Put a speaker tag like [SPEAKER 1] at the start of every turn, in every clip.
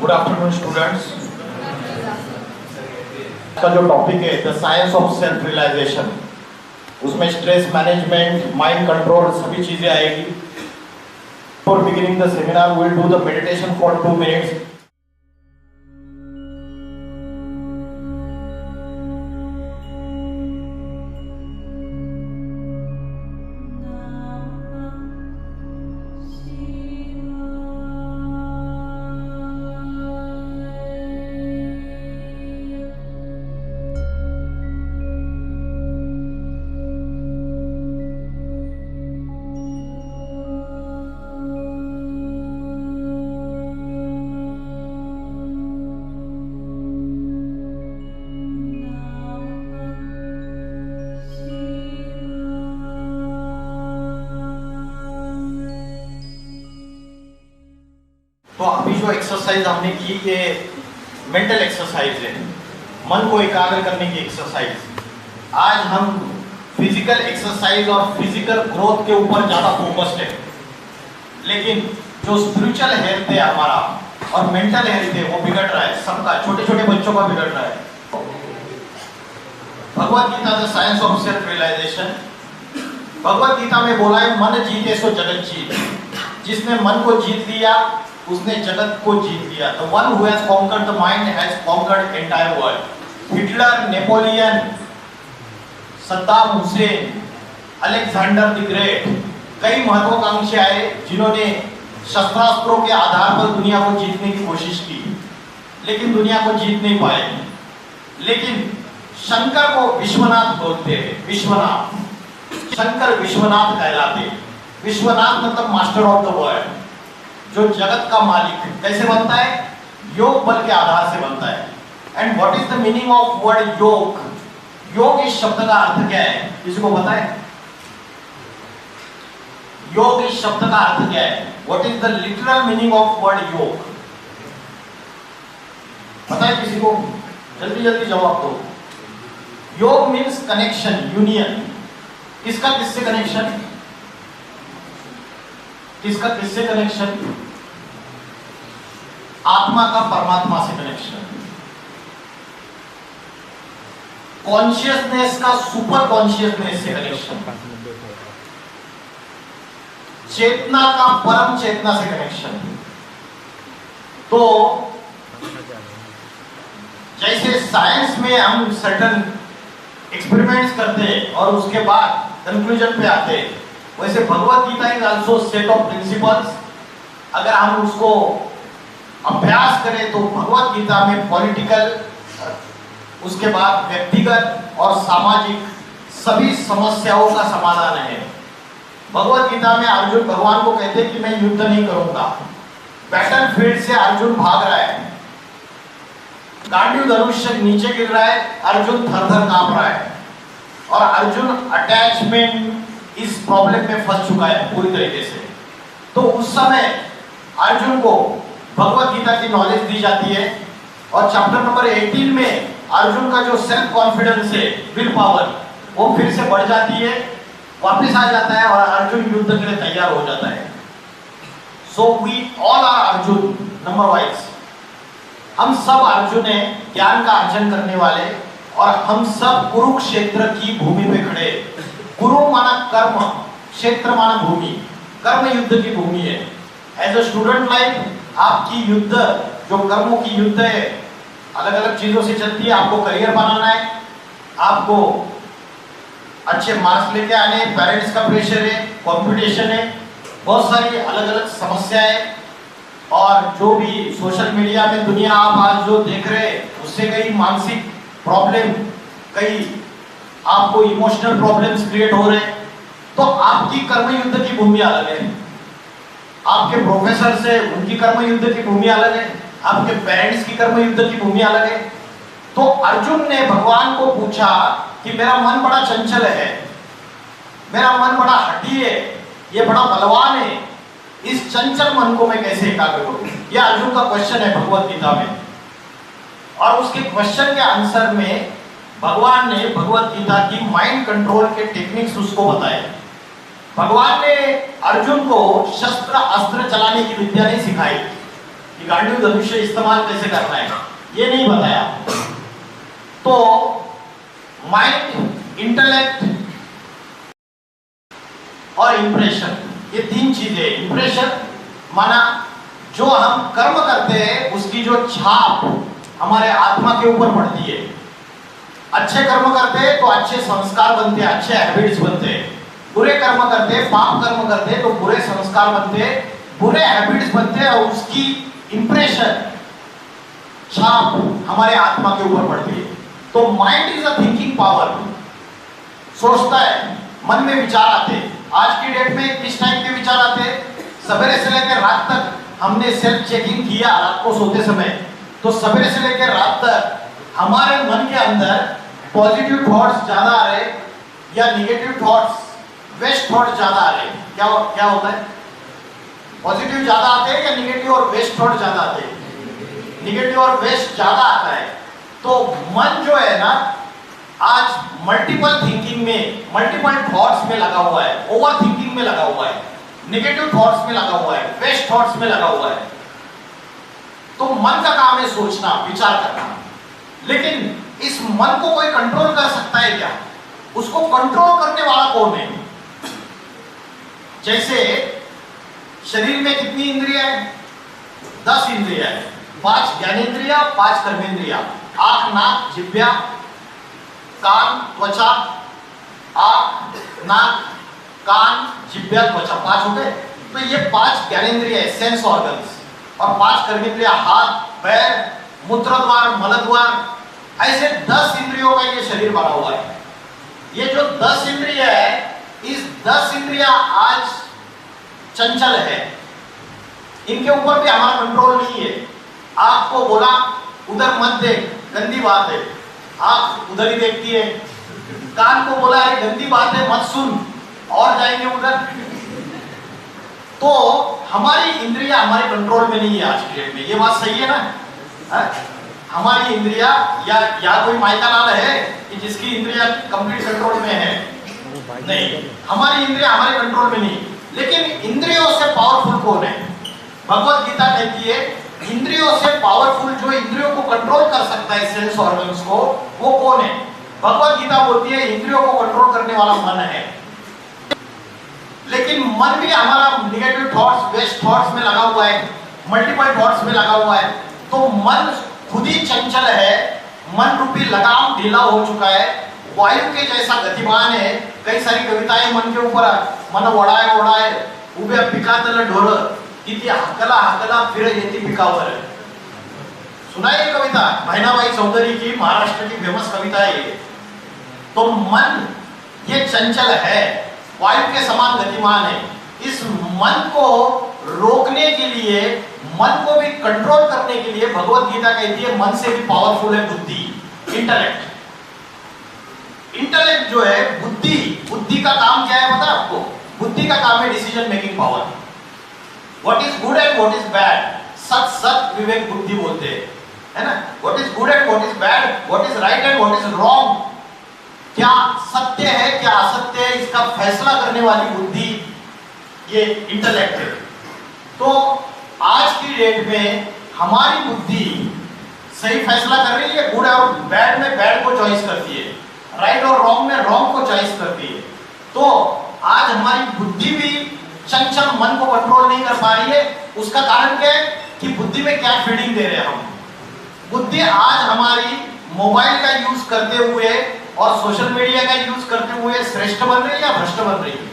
[SPEAKER 1] Good afternoon students. का जो topic है the science of self realisation, उसमें स्ट्रेस मैनेजमेंट, माइंड कंट्रोल सभी चीजें आएगी। For beginning the seminar we will do the meditation for 2 minutes. तो अभी जो एक्सरसाइज हमने की ये मेंटल एक्सरसाइज है, मन को एकाग्र करने की एक्सरसाइज। आज हम फिजिकल एक्सरसाइज और फिजिकल ग्रोथ के ऊपर ज़्यादा फोकस्ड है, लेकिन जो स्पिरिचुअल हेल्थ है हमारा और मेंटल हेल्थ है वो बिगड़ रहा है, सबका, छोटे छोटे बच्चों का बिगड़ रहा है। Bhagavad Gita the science of self realisation, Bhagavad Gita में बोला है मन जीते सो जगत जीत। जिसने मन को जीत लिया उसने जगत को जीत लिया। The one who has conquered the mind has conquered entire world. Hitler, Napoleon, Saddam Hussain, Alexander the great, कई महत्वाकांक्षी आए जिन्होंने शस्त्रास्त्रों के आधार पर दुनिया को जीतने की कोशिश की, लेकिन दुनिया को जीत नहीं पाए। लेकिन शंकर को विश्वनाथ बोलते हैं, विश्वनाथ, शंकर विश्वनाथ कहलाते। विश्वनाथ मतलब मास्टर ऑफ द वर्ल्ड, जो जगत का मालिक। कैसे बनता है? योग बल के आधार से बनता है। And what is the meaning of word योग? योग इस शब्द का अर्थ क्या है? किसी को पता है? योग इस शब्द का अर्थ क्या है? What is the literal meaning of word योग? पता है किसी को? जल्दी जल्दी जवाब दो। योग मीन्स कनेक्शन, यूनियन। किसका किससे कनेक्शन? किसका किससे कनेक्शन? आत्मा का परमात्मा से कनेक्शन, कॉन्शियसनेस का सुपर कॉन्शियसनेस से कनेक्शन, चेतना का परम चेतना से कनेक्शन। तो जैसे साइंस में हम सर्टन एक्सपेरिमेंट्स करते हैं और उसके बाद कंक्लूजन पे आते हैं, वैसे Bhagavad Gita is also set of principles. अगर हम उसको अभ्यास करें तो भगवत गीता में पॉलिटिकल, उसके बाद व्यक्तिगत और सामाजिक सभी समस्याओं का समाधान है। भगवत गीता में अर्जुन भगवान को कहते हैं कि मैं युद्ध नहीं करूंगा। बैटल फील्ड से अर्जुन भाग रहा है, गांडीव धनुष नीचे गिर रहा है, अर्जुन थर थर कांप रहा है, और अर्जुन अटैचमेंट इस प्रॉब्लम में फंस चुका है पूरी तरीके से। तो उस समय अर्जुन को भगवत गीता की नॉलेज दी जाती है, और चैप्टर नंबर 18 में अर्जुन का जो सेल्फ कॉन्फिडेंस है, विल पावर, वो फिर से बढ़ जाती है, वापस आ जाता है और अर्जुन युद्ध के लिए तैयार हो जाता है। So we all are Arjun number wise. हम सब अर्जुन हैं, ज्ञान का अर्जन करने वाले, और हम सब कुरुक्षेत्र की भूमि पे खड़े। कुरु माना कर्म, क्षेत्र माना भूमि, कर्म युद्ध की भूमि है। एज अ स्टूडेंट लाइफ आपकी युद्ध, जो कर्मों की युद्ध है, अलग अलग चीजों से चलती है। आपको करियर बनाना है, आपको अच्छे मार्क्स लेके आने, पेरेंट्स का प्रेशर है, कंपटीशन है, बहुत सारी अलग अलग समस्याएं, और जो भी सोशल मीडिया में दुनिया आप आज जो देख रहे हैं उससे कई मानसिक प्रॉब्लम, कई आपको इमोशनल प्रॉब्लम्स क्रिएट हो रहे हैं। तो आपकी कर्म युद्ध की भूमि अलग है, आपके प्रोफेसर से उनकी कर्म युद्ध की भूमि अलग है, आपके पेरेंट्स की कर्म युद्ध की भूमि अलग है। तो अर्जुन ने भगवान को पूछा कि मेरा मन बड़ा चंचल है, मेरा मन बड़ा हठी है, ये बड़ा बलवान है, इस चंचल मन को मैं कैसे एकाग्र करूं? ये अर्जुन का क्वेश्चन है भगवत गीता में। और उसके क्वेश्चन के आंसर में भगवान ने भगवत गीता की माइंड कंट्रोल के टेक्निक्स उसको बताए। भगवान ने अर्जुन को शस्त्र अस्त्र चलाने की विद्या नहीं सिखाई कि कि गांडीव धनुष्य इस्तेमाल कैसे करना है, ये नहीं बताया। तो माइंड, इंटेलेक्ट और इंप्रेशन, ये तीन चीजें। इंप्रेशन माना जो हम कर्म करते हैं उसकी जो छाप हमारे आत्मा के ऊपर पड़ती है। अच्छे कर्म करते हैं तो अच्छे संस्कार बनते हैं, अच्छे हैबिट्स बनते हैं। बुरे कर्म करते हैं, पाप कर्म करते हैं तो बुरे संस्कार बनते हैं, बुरे हैबिट्स बनते हैं और उसकी इंप्रेशन, छाप हमारे आत्मा के ऊपर पड़ती है। तो mind is a thinking power. सोचता है, मन में विचार आते हैं। आज की डेट में किस टाइप के विचार आते हैं? सवेरे से लेकर रात तक हमने सेल्फ चेकिंग किया रात को सोते समय, तो सवेरे से लेकर रात तक हमारे मन के अंदर पॉजिटिव थॉट्स ज्यादा आ रहे या निगेटिव थॉट्स, वेस्ट थॉट्स ज्यादा आ रहे? क्या होता है? पॉजिटिव ज्यादा आते हैं या निगेटिव और वेस्ट थॉट ज्यादा आते हैं? निगेटिव और वेस्ट ज्यादा आता है। तो मन जो है ना, आज मल्टीपल थिंकिंग में, मल्टीपल थॉट्स में लगा हुआ है, ओवर थिंकिंग में लगा हुआ है, नेगेटिव थॉट्स में लगा हुआ है, वेस्ट थॉट्स में लगा हुआ है। तो मन का काम है सोचना, विचार करना। लेकिन इस मन को कोई कंट्रोल कर सकता है क्या? उसको कंट्रोल करने वाला कौन है? जैसे शरीर में कितनी इंद्रियां हैं? 10 इंद्रियां हैं। 5 ज्ञानेंद्रिया, 5 कर्मेंद्रिया। आंख, नाक, जिह्वा, कान, त्वचा। आंख, नाक, कान, जिह्वा, त्वचा, 5 हो गए। तो ये 5 ज्ञानेंद्रिय है, सेंस ऑर्गन्स। और 5 कर्मेंद्रिय, हाथ, पैर, मूत्रद्वार, मलद्वार। ऐसे 10 इंद्रियों का ये शरीर बना हुआ है। ये जो 10 इंद्रिय है, इस 10 इंद्रिया आज चंचल है, इनके ऊपर भी हमारा कंट्रोल नहीं है। आपको बोला उधर मत देख, गंदी बात है, आप उधर ही देखती है। कान को बोला है गंदी बात है मत सुन, और जाएंगे उधर। तो हमारी इंद्रिया हमारे कंट्रोल में नहीं है आज की डेट में। ये बात सही है ना? हमारी इंद्रिया या कोई माइका लाल है कि जिसकी इंद्रिया कंप्लीट कंट्रोल में है? नहीं, हमारी इंद्रिया हमारे कंट्रोल में नहीं। लेकिन इंद्रियों से पावरफुल कौन है? भगवत गीता कहती है इंद्रियों से पावरफुल, जो इंद्रियों को कंट्रोल कर सकता है, सेंस ऑर्गन्स को, वो कौन है? भगवत गीता बोलती है इंद्रियों को कंट्रोल करने वाला मन है। लेकिन मन भी हमारा निगेटिव थॉट्स, वेस्ट थॉट्स में लगा हुआ है, मल्टीपल थॉट्स में लगा हुआ है। तो मन खुद ही चंचल है, मन रूपी लगाम ढीला हो चुका है, वायु के जैसा गतिमान है। कई सारी कविताएं मन के ऊपर, मन ओढाए ओढाए उभ्या पिकातल ढोर, किती हकला हकला फिर येती पिकावर। सुना ये कविता? बहनाबाई चौधरी की, महाराष्ट्र की फेमस कविता है ये। तो मन ये चंचल है, वायु के समान गतिमान है। इस मन को रोकने के लिए, मन को भी कंट्रोल करने के लिए भगवत गीता कहती है मन से भी पावरफुल है बुद्धि, इंटेलेक्ट। इंटेलेक्ट जो है, बुद्धि, बुद्धि का काम क्या है पता है आपको? बुद्धि का काम है decision making power. What is good and what is bad, सत सत विवेक बुद्धि बोलते हैं, है ना? What is good and what is bad, what is right and what is wrong, क्या सत्य है क्या असत्य है, इसका फैसला करने वाली बुद्धि ये इंटेलेक्ट है। तो आज की डेट में हमारी बुद्धि सही फैसला कर रही है, गुड और बैड में बैड को चॉइस करती है, राइट और रॉन्ग में रॉन्ग को चॉइस करती है। तो आज हमारी बुद्धि भी चंचल मन को कंट्रोल नहीं कर पा रही है। उसका कारण क्या है कि बुद्धि में क्या फीडिंग दे रहे हैं हम। बुद्धि आज हमारी मोबाइल का यूज करते हुए और सोशल मीडिया का यूज करते हुए श्रेष्ठ बन रही है या भ्रष्ट बन रही है?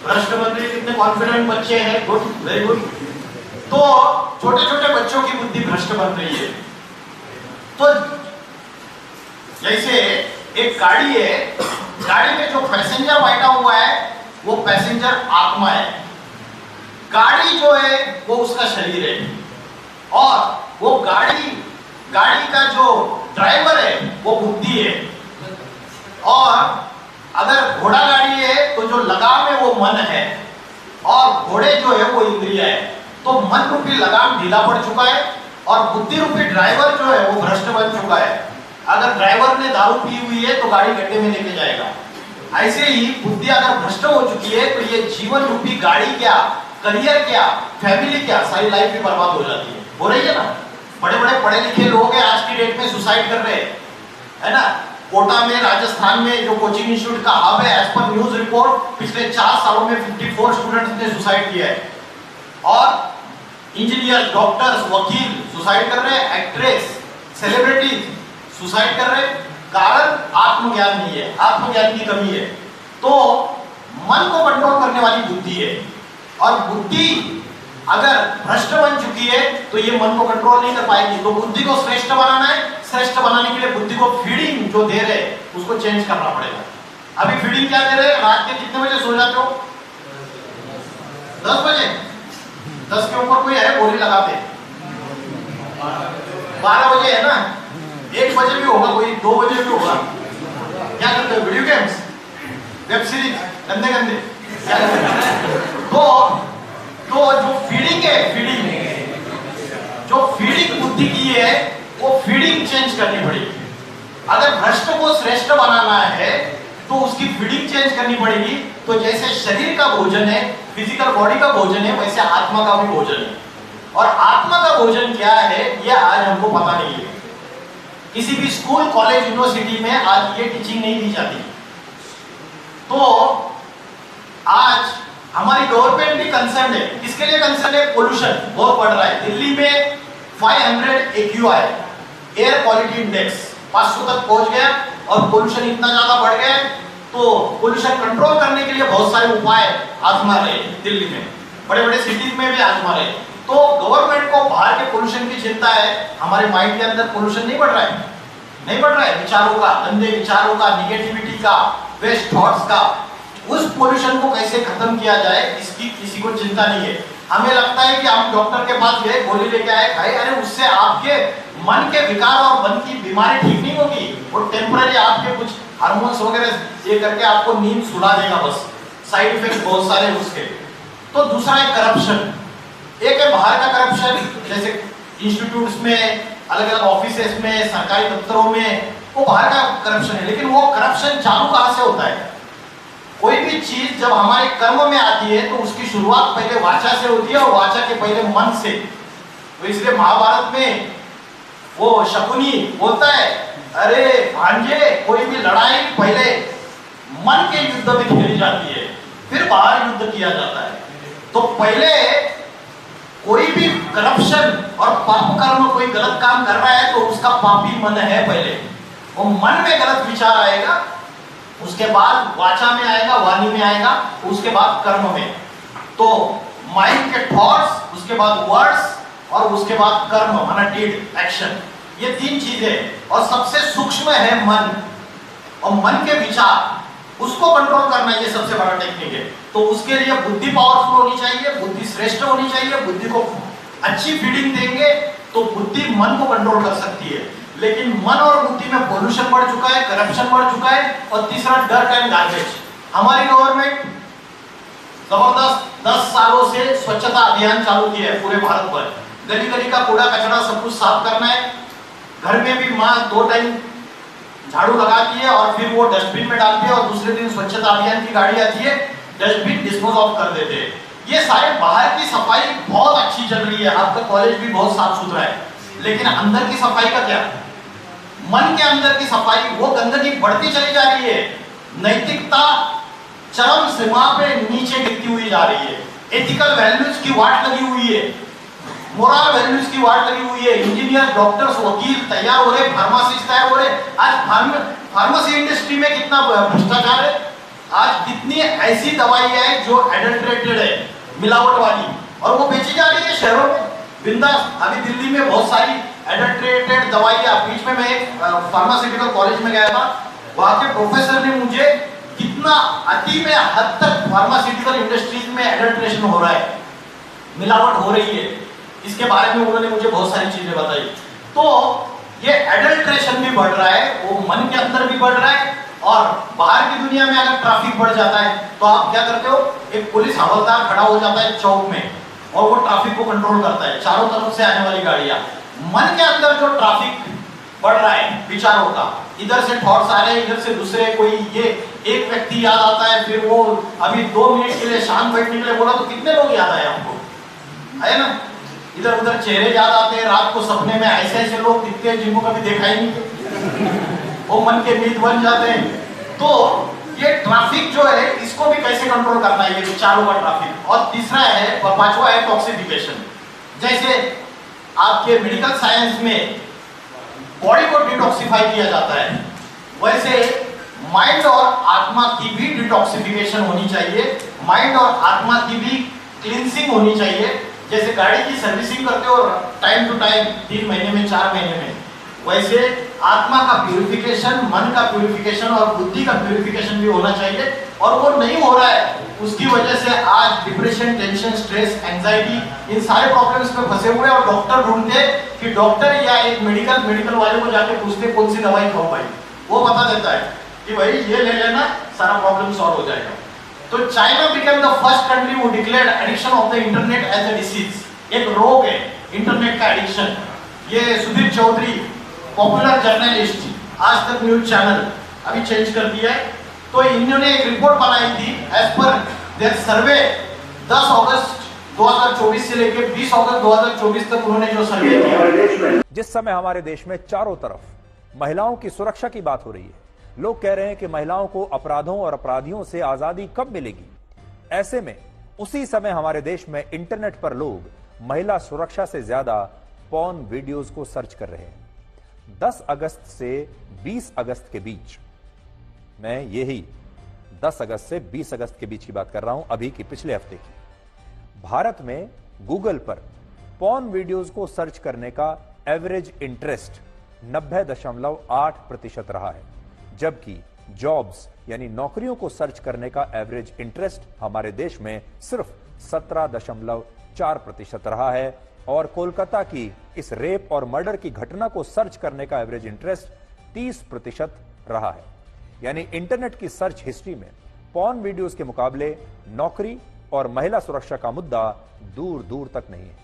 [SPEAKER 1] भ्रष्ट बन रही है। कितने कॉन्फिडेंट बच्चे हैं, गुड, वेरी गुड। तो छोटे छोटे बच्चों की बुद्धि भ्रष्ट बन रही है। तो जैसे एक गाड़ी है, गाड़ी में जो पैसेंजर बैठा हुआ है वो पैसेंजर आत्मा है, गाड़ी जो है वो उसका शरीर है, और वो गाड़ी का जो ड्राइवर है वो बुद्धि है। और अगर घोड़ा गाड़ी है तो जो लगाम है वो मन है, और घोड़े जो है वो इंद्रिय है। तो मन रूपी लगाम ढीला पड़ चुका है और बुद्धि रूपी ड्राइवर जो है वो भ्रष्ट बन चुका है। अगर ड्राइवर ने दारू पी हुई है तो गाड़ी गड्ढे में लेके जाएगा। ऐसे ही बुद्धि अगर भ्रष्ट हो चुकी है तो ये जीवन रूपी गाड़ी क्या, करियर क्या, फैमिली क्या, सारी लाइफ भी बर्बाद हो जाती है। हो रही है ना। बड़े बड़े पढ़े लिखे लोग हैं आज की डेट में सुसाइड कर रहे हैं, है ना। कोटा में राजस्थान में जो कोचिंग इंस्टीट्यूट का हब है, एज पर न्यूज रिपोर्ट पिछले 4 सालों में 54 स्टूडेंट्स ने सुसाइड किया है। और इंजीनियर, डॉक्टर्स, वकील सुसाइड कर रहे हैं, एक्ट्रेस, सेलिब्रिटीज सुसाइड कर रहे हैं। कारण आत्मज्ञान नहीं है, आत्मज्ञान की कमी है। तो मन को कंट्रोल करने वाली बुद्धि है, और बुद्धि अगर भ्रष्ट बन चुकी है तो ये मन को कंट्रोल नहीं कर पाएगी। तो बुद्धि को श्रेष्ठ बनाना है, श्रेष्ठ बनाने के लिए बुद्धि को फीडिंग जो दे रहे उसको चेंज करना पड़ेगा। अभी फीडिंग क्या दे रहे हैं? रात के कितने बजे सो जाते हो? 10 बजे। 10 के ऊपर कोई है बोली लगाते? 12 बजे है ना, 1 बजे भी होगा, कोई 2 बजे भी होगा। क्या करते हो? वीडियो गेम्स, वेब सीरीज, गंदे गंदे क्या करते हो? तो जो फीडिंग है, जो फीडिंग बुद्धि की है, वो फीडिंग चेंज करनी पड़ेगी। अगर भ्रष्ट को श्रेष्ठ बनाना है तो उसकी फीडिंग चेंज करनी पड़ेगी। तो जैसे शरीर का भोजन है, फिजिकल बॉडी का भोजन है, वैसे आत्मा का भी भोजन है। और आत्मा का भोजन क्या है ये आज हमको पता नहीं है। किसी भी स्कूल, कॉलेज, यूनिवर्सिटी में आज ये टीचिंग नहीं दी जाती। तो आज हमारी गवर्नमेंट भी कंसर्न है। किसके लिए कंसर्न है? पोल्यूशन बहुत बढ़ रहा है। दिल्ली में 500 AQI, एयर क्वालिटी इंडेक्स 500 तक पहुंच गया, और पोल्यूशन इतना ज्यादा बढ़ गया। तो पोल्यूशन कंट्रोल करने के लिए बहुत सारे उपाय आजमा रहे हैं दिल्ली में, बड़े बड़े सिटीज में भी आजमा रहे हैं। तो गवर्नमेंट को बाहर के पोल्यूशन की चिंता है, हमारे माइंड के अंदर पोल्यूशन नहीं बढ़ रहा है, नहीं बढ़ रहा है, विचारों का, गंदे विचारों का, निगेटिविटी का, वेस्ट थॉट्स का। उस पोल्यूशन को कैसे खत्म किया जाए इसकी किसी को चिंता नहीं है। हमें लगता है कि हम डॉक्टर के पास गए, गोली लेके आए, खाए, अरे उससे आपके मन के विकार और मन की बीमारी ठीक नहीं होगी। वो टेम्पररी आपके कुछ हार्मोन्स वगैरह ये करके आपको नींद सुला देगा, बस। साइड इफेक्ट बहुत सारे उसके। तो दूसरा है करप्शन। एक है बाहर का करप्शन, जैसे इंस्टीट्यूट्स में, अलग अलग ऑफिसेस में, सरकारी दफ्तरों में, वो बाहर का करप्शन है। लेकिन वो करप्शन चालू कहां से होता है? कोई भी चीज जब हमारे कर्म में आती है तो उसकी शुरुआत पहले वाचा से होती है, और वाचा के पहले मन से। तो इसलिए महाभारत में वो शकुनी बोलता है, अरे भांजे, कोई भी लड़ाई पहले मन के युद्ध में खेली जाती है, फिर बाहर युद्ध किया जाता है। तो पहले कोई भी करप्शन और पाप कर्म, कोई गलत काम कर रहा है तो उसका पापी मन है पहले। वो मन में गलत विचार आएगा, उसके बाद वाचा में आएगा, वाणी में आएगा, उसके बाद कर्म में। तो माइंड के थॉट्स, उसके बाद वर्ड्स, और उसके बाद कर्म माना डीड, एक्शन। ये 3 चीजें, और सबसे सूक्ष्म है मन। और मन के विचार, उसको कंट्रोल करना ये सबसे बड़ा टेक्निक है। तो उसके लिए बुद्धि पावरफुल होनी चाहिए, बुद्धि श्रेष्ठ होनी चाहिए। बुद्धि को अच्छी फीडिंग देंगे तो बुद्धि मन को कंट्रोल कर सकती है। लेकिन मन और बुद्धि में पोल्यूशन बढ़ चुका है, करप्शन बढ़ चुका है, और तीसरा डर्ट एंड गार्बेज। हमारी गवर्नमेंट जबरदस्त 10 सालों से स्वच्छता अभियान चालू किया है पूरे भारत भर। गली गली का कूड़ा कचरा सब कुछ साफ करना है। घर में भी माँ 2 टाइम झाड़ू लगाती है, और फिर वो डस्टबिन में डालती है, और दूसरे दिन स्वच्छता अभियान की गाड़ी आती है, डस्टबिन डिस्पोज ऑफ कर देते हैं। ये सारे बाहर की सफाई बहुत अच्छी चल रही है, आपका कॉलेज भी बहुत साफ सुथरा है। लेकिन अंदर की सफाई का क्या? मन के अंदर की सफाई, वो गंदगी बढ़ती चली जा रही है। नैतिकता चरम सीमा पे नीचे गिरती हुई जा रही है। एथिकल वैल्यूज की वाट लगी हुई है, मोरल वैल्यूज की वाट लगी हुई है। इंजीनियर, डॉक्टर्स, वकील तैयार हो रहे, फार्मासिस्ट तैयार हो रहे। आज फार्मेसी इंडस्ट्री में कितना भ्रष्टाचार है। आज कितनी ऐसी दवाइयां हैं जो एडल्ट्रेटेड है, मिलावट वाली, और वो बेची जा रही है शहरों में बिंदास। अभी दिल्ली में बहुत सारी एडल्ट्रेटेड दवाइयां। बीच में मैं एक फार्मास्यूटिकल कॉलेज में गया था, वहां के प्रोफेसर ने मुझे कितना अति में हद तक फार्मास्यूटिकल इंडस्ट्रीज में एडल्ट्रेशन हो रहा है, मिलावट हो रही है, इसके बारे में उन्होंने मुझे बहुत सारी चीजें बताई। तो ये एडल्ट्रेशन भी बढ़ रहा है, वो मन के अंदर भी बढ़ रहा है। और बाहर की दुनिया में अगर ट्रैफिक बढ़ जाता है तो आप क्या करते हो? एक पुलिस हवलदार खड़ा हो जाता है चौक में, और वो ट्रैफिक को कंट्रोल करता है, चारों तरफ से आने वाली गाड़ियां। मन के अंदर जो ट्रैफिक बढ़ रहा है विचारों का, इधर से थॉट्स आ रहे हैं, इधर से दूसरे, कोई ये एक व्यक्ति याद आता है, फिर वो अभी 2 मिनट के लिए शांत बैठने के लिए बोला तो कितने लोग याद आए आपको? आए ना? इधर उधर चेहरे याद आते हैं, रात को सपने में ऐसे ऐसे लोग दिखते हैं जिनको कभी देखा ही नहीं, वो मन के मीत बन जाते हैं। तो ये ट्रैफिक जो है इसको भी कैसे कंट्रोल करना है, ये चारों का ट्रैफिक। और तीसरा है, पांचवा है टॉक्सिफिकेशन। जैसे आपके मेडिकल साइंस में बॉडी को डिटॉक्सिफाई किया जाता है, वैसे माइंड और आत्मा की भी डिटॉक्सिफिकेशन होनी चाहिए, माइंड और आत्मा की भी क्लींसिंग होनी चाहिए। जैसे गाड़ी की सर्विसिंग करते हो टाइम टू टाइम, 3 महीने में 4 महीने में, वैसे आत्मा का प्यूरिफिकेशन, मन का प्यूरिफिकेशन और बुद्धि का प्यूरिफिकेशन भी होना चाहिए। और वो नहीं हो रहा है, उसकी वजह से आज डिप्रेशन, टेंशन, स्ट्रेस, एंजाइटी, इन सारे प्रॉब्लम्स में फंसे हुए और डॉक्टर ढूंढते कि डॉक्टर या एक मेडिकल वाले को जाके पूछते कौन सी दवाई खाओ भाई, वो बता देता है कि भाई ये ले लेना, सारा प्रॉब्लम सॉल्व हो जाएगा। तो China became the first country who declared addiction of the internet as a disease. एक रोग है इंटरनेट का एडिक्शन। ये सुधीर चौधरी, पॉपुलर जर्नलिस्ट, आज तक न्यूज चैनल, अभी चेंज कर दिया है। तो इन्होंने एक रिपोर्ट बनाई थी, एज पर देयर सर्वे 10 अगस्त 2024 से लेकर 20 अगस्त 2024 तक उन्होंने जो सर्वे किया।
[SPEAKER 2] जिस समय हमारे देश में चारों तरफ महिलाओं की सुरक्षा की बात हो रही है, लोग कह रहे हैं कि महिलाओं को अपराधों और अपराधियों से आजादी कब मिलेगी, ऐसे में उसी समय हमारे देश में इंटरनेट पर लोग महिला सुरक्षा से ज्यादा पॉर्न वीडियोस को सर्च कर रहे हैं। 10 अगस्त से 20 अगस्त के बीच, मैं यही 10 अगस्त से 20 अगस्त के बीच की बात कर रहा हूं, अभी की पिछले हफ्ते की, भारत में गूगल पर पॉर्न वीडियोस को सर्च करने का एवरेज इंटरेस्ट 90.8% रहा है, जबकि जॉब्स यानी नौकरियों को सर्च करने का एवरेज इंटरेस्ट हमारे देश में सिर्फ 17.4% रहा है। और कोलकाता की इस रेप और मर्डर की घटना को सर्च करने का एवरेज इंटरेस्ट 30% रहा है। यानी इंटरनेट की सर्च हिस्ट्री में पॉर्न वीडियोस के मुकाबले नौकरी और महिला सुरक्षा का मुद्दा दूर दूर तक नहीं है।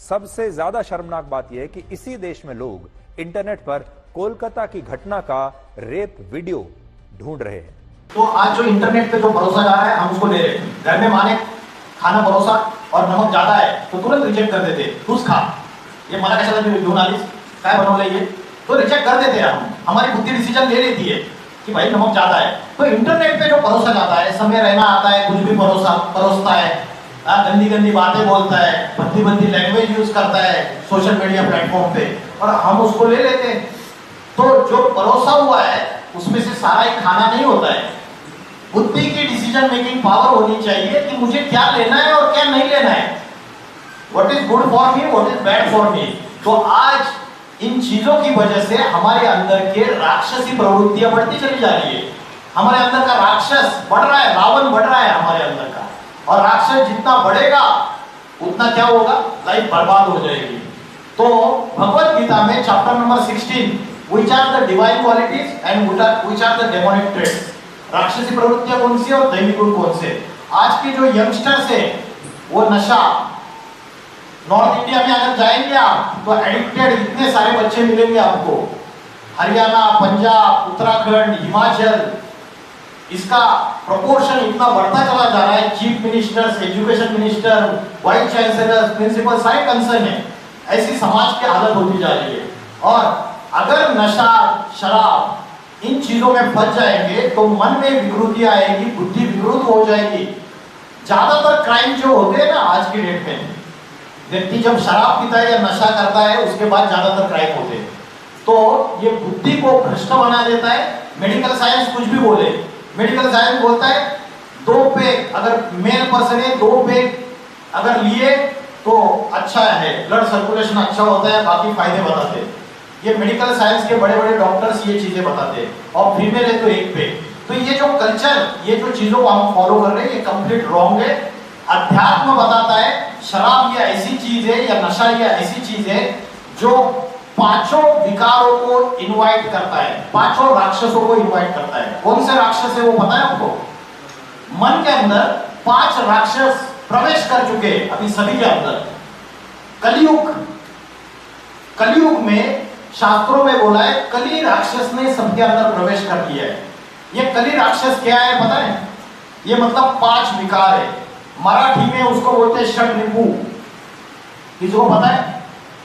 [SPEAKER 2] सबसे ज्यादा शर्मनाक बात यह है कि इसी देश में लोग इंटरनेट पर कोलकाता की घटना का रेप वीडियो ढूंढ रहे हैं।
[SPEAKER 1] तो आज जो इंटरनेट पे जो भरोसा जा रहा है, हम उसको ले रहे हैं। घर में माने खाना भरोसा और नमक ज्यादा है तो तुरंत रिजेक्ट कर देते, तूच खा, ये मला कशाला घेऊन आलीस, काय बनवलंय ये, तो रिजेक्ट कर देते हैं हम। हमारी बुद्धि डिसीजन ले लेती है कि भाई नमक ज्यादा है। तो इंटरनेट पे जो भरोसा जाता है, समय रहना आता है, कुछ भी परोसता है, गंदी गंदी बातें बोलता है, भद्दी लैंग्वेज यूज करता है सोशल मीडिया प्लेटफॉर्म पे, और हम उसको ले लेते हैं। तो जो परोसा हुआ है उसमें से सारा एक खाना नहीं होता है। बुद्धि की डिसीजन मेकिंग पावर होनी चाहिए कि मुझे क्या लेना है और क्या नहीं लेना है, what is good for me, what is bad for me. तो आज इन चीजों की वजह से हमारे अंदर के राक्षसी प्रवृत्तियां बढ़ती चली जा रही है। हमारे अंदर का राक्षस बढ़ रहा है, रावण बढ़ रहा है हमारे अंदर का, और राक्षस जितना बढ़ेगा उतना क्या होगा, लाइफ बर्बाद हो जाएगी। तो भगवत गीता में chapter number 16, which are the divine qualities and which are the demonic traits, राक्षसी प्रवृत्तियां कौन सी और दैविक गुण कौन से। आज के जो यंगस्टर्स है वो नशा, नॉर्थ इंडिया में अगर जाएंगे आप तो एडिक्टेड इतने सारे बच्चे मिलेंगे आपको, हरियाणा, पंजाब, उत्तराखंड, हिमाचल, इसका प्रोपोर्शन इतना बढ़ता चला जा रहा है। Chief ministers, education minister, vice chancellor, principal सारे कंसर्न है। ऐसी समाज की हालत होती जा रही है। और अगर नशा, शराब, इन चीजों में फंस जाएंगे तो मन में विकृति आएगी, बुद्धि विकृत हो जाएगी। ज्यादातर क्राइम जो होते हैं ना आज की डेट में, व्यक्ति जब शराब पीता है या नशा करता है उसके बाद ज्यादातर क्राइम होते हैं। तो ये बुद्धि को भ्रष्ट बना देता है। मेडिकल साइंस कुछ भी बोले, मेडिकल साइंस बोलता है 2 पेग, अगर मेल पर्सन है 2 पेग अगर लिए तो अच्छा है, ब्लड सर्कुलेशन अच्छा होता है, बाकी फायदे बताते हैं। ये मेडिकल साइंस के बड़े बड़े डॉक्टर्स ये चीजें बताते हैं। और फीमेल है तो 1 पेग। तो ये जो कल्चर, ये जो चीजों को हम फॉलो कर रहे हैं ये कंप्लीट रॉन्ग है। अध्यात्म बताता है शराब ये ऐसी चीज है या नशा ये ऐसी चीज है जो 5 विकारों को इनवाइट करता है, 5 राक्षसों को इनवाइट करता है। कौन से राक्षस है वो पता है आपको? मन के अंदर 5 राक्षस प्रवेश कर चुके हैं अभी सभी के अंदर। कलयुग में शास्त्रों में बोला है कली राक्षस ने सबके अंदर प्रवेश कर लिया है। ये कली राक्षस क्या है पता है? ये मतलब 5 विकार है। मराठी में उसको बोलते हैं षट रिपु। किसी को पता है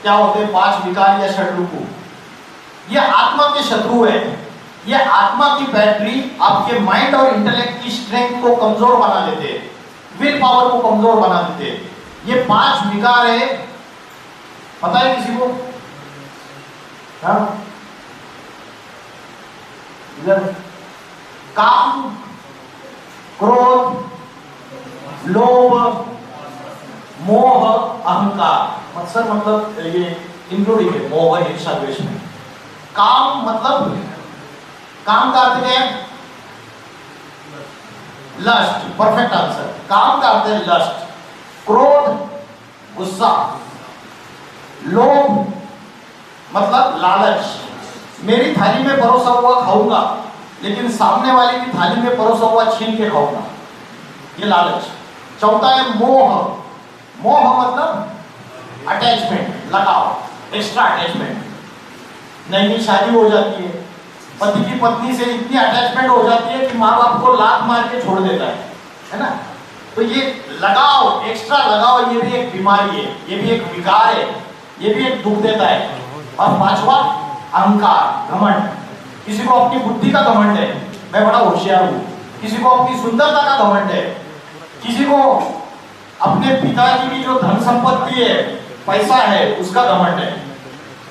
[SPEAKER 1] क्या होते हैं 5 विकार या षड्रुकु? ये आत्मा के शत्रु है। ये आत्मा की बैटरी आपके माइंड और इंटेलेक्ट की स्ट्रेंथ को कमजोर बना देते हैं, विल पावर को कमजोर बना देते हैं। ये 5 विकार है, पता है किसी को? हाँ, इधर काम, क्रोध, लोभ, मोह, अहंकार। मतलब ये इंक्लूडिंग है मोह, ईर्ष्या, द्वेष में। काम मतलब काम का अर्थ क्या है? Lust, perfect answer. काम का अर्थ है लस्ट। क्रोध, गुस्सा। लोभ मतलब लालच, मेरी थाली में परोसा हुआ खाऊंगा लेकिन सामने वाले की थाली में परोसा हुआ छीन के खाऊंगा, ये लालच। चौथा है मोह। मोह मतलब अटैचमेंट, लगाव, एक्स्ट्रा अटैचमेंट। नई शादी हो जाती है, पति की पत्नी से इतनी अटैचमेंट हो जाती है कि माँ बाप को लात मार के छोड़ देता है ना? तो ये लगाव, एक्स्ट्रा लगाव, ये भी एक बीमारी है, ये भी एक विकार है, ये भी एक दुख देता है। और 5वां अहंकार, घमंड। किसी को अपनी बुद्धि का घमंड है, मैं बड़ा होशियार हूँ। किसी को अपनी सुंदरता का घमंड है। किसी को अपने पिताजी की जो धन संपत्ति है, पैसा है, उसका घमंड है।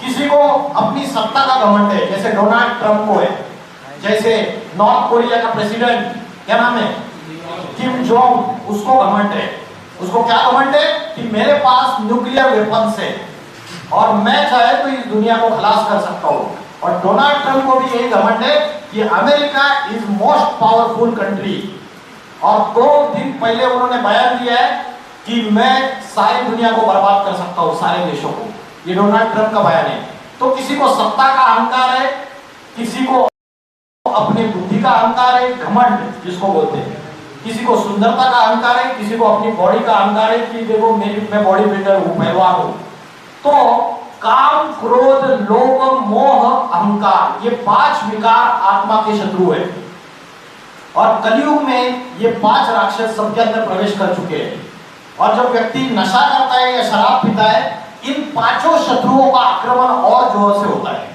[SPEAKER 1] किसी को अपनी सत्ता का घमंड है, जैसे डोनाल्ड ट्रंप को है, जैसे नॉर्थ कोरिया का प्रेसिडेंट, क्या नाम है, किम जोंग, उसको घमंड है। उसको क्या घमंड है कि मेरे पास न्यूक्लियर वेपन्स है और मैं चाहे तो इस दुनिया को खलास कर सकता हूँ। और डोनाल्ड ट्रंप को भी यही घमंड है कि America is most powerful country. और 2 दिन पहले उन्होंने बयान दिया है कि मैं सारी दुनिया को बर्बाद कर सकता हूँ, सारे देशों को। ये डोनाल्ड ट्रंप का बयान है। तो किसी को सत्ता का अहंकार है, किसी को अपने बुद्धि का अहंकार है, घमंड जिसको बोलते हैं। किसी को सुंदरता का अहंकार है, किसी को अपनी बॉडी का अहंकार है कि देखो मैं बॉडी बिल्डर हूँ, पहलवान हूँ। तो काम, क्रोध, लोभ, मोह, अहंकार, ये 5 विकार आत्मा के शत्रु है। और कलयुग में ये 5 राक्षस सबके अंदर प्रवेश कर चुके हैं। और जब व्यक्ति नशा करता है या शराब पीता है, इन 5 शत्रुओं का आक्रमण और जोर से होता है।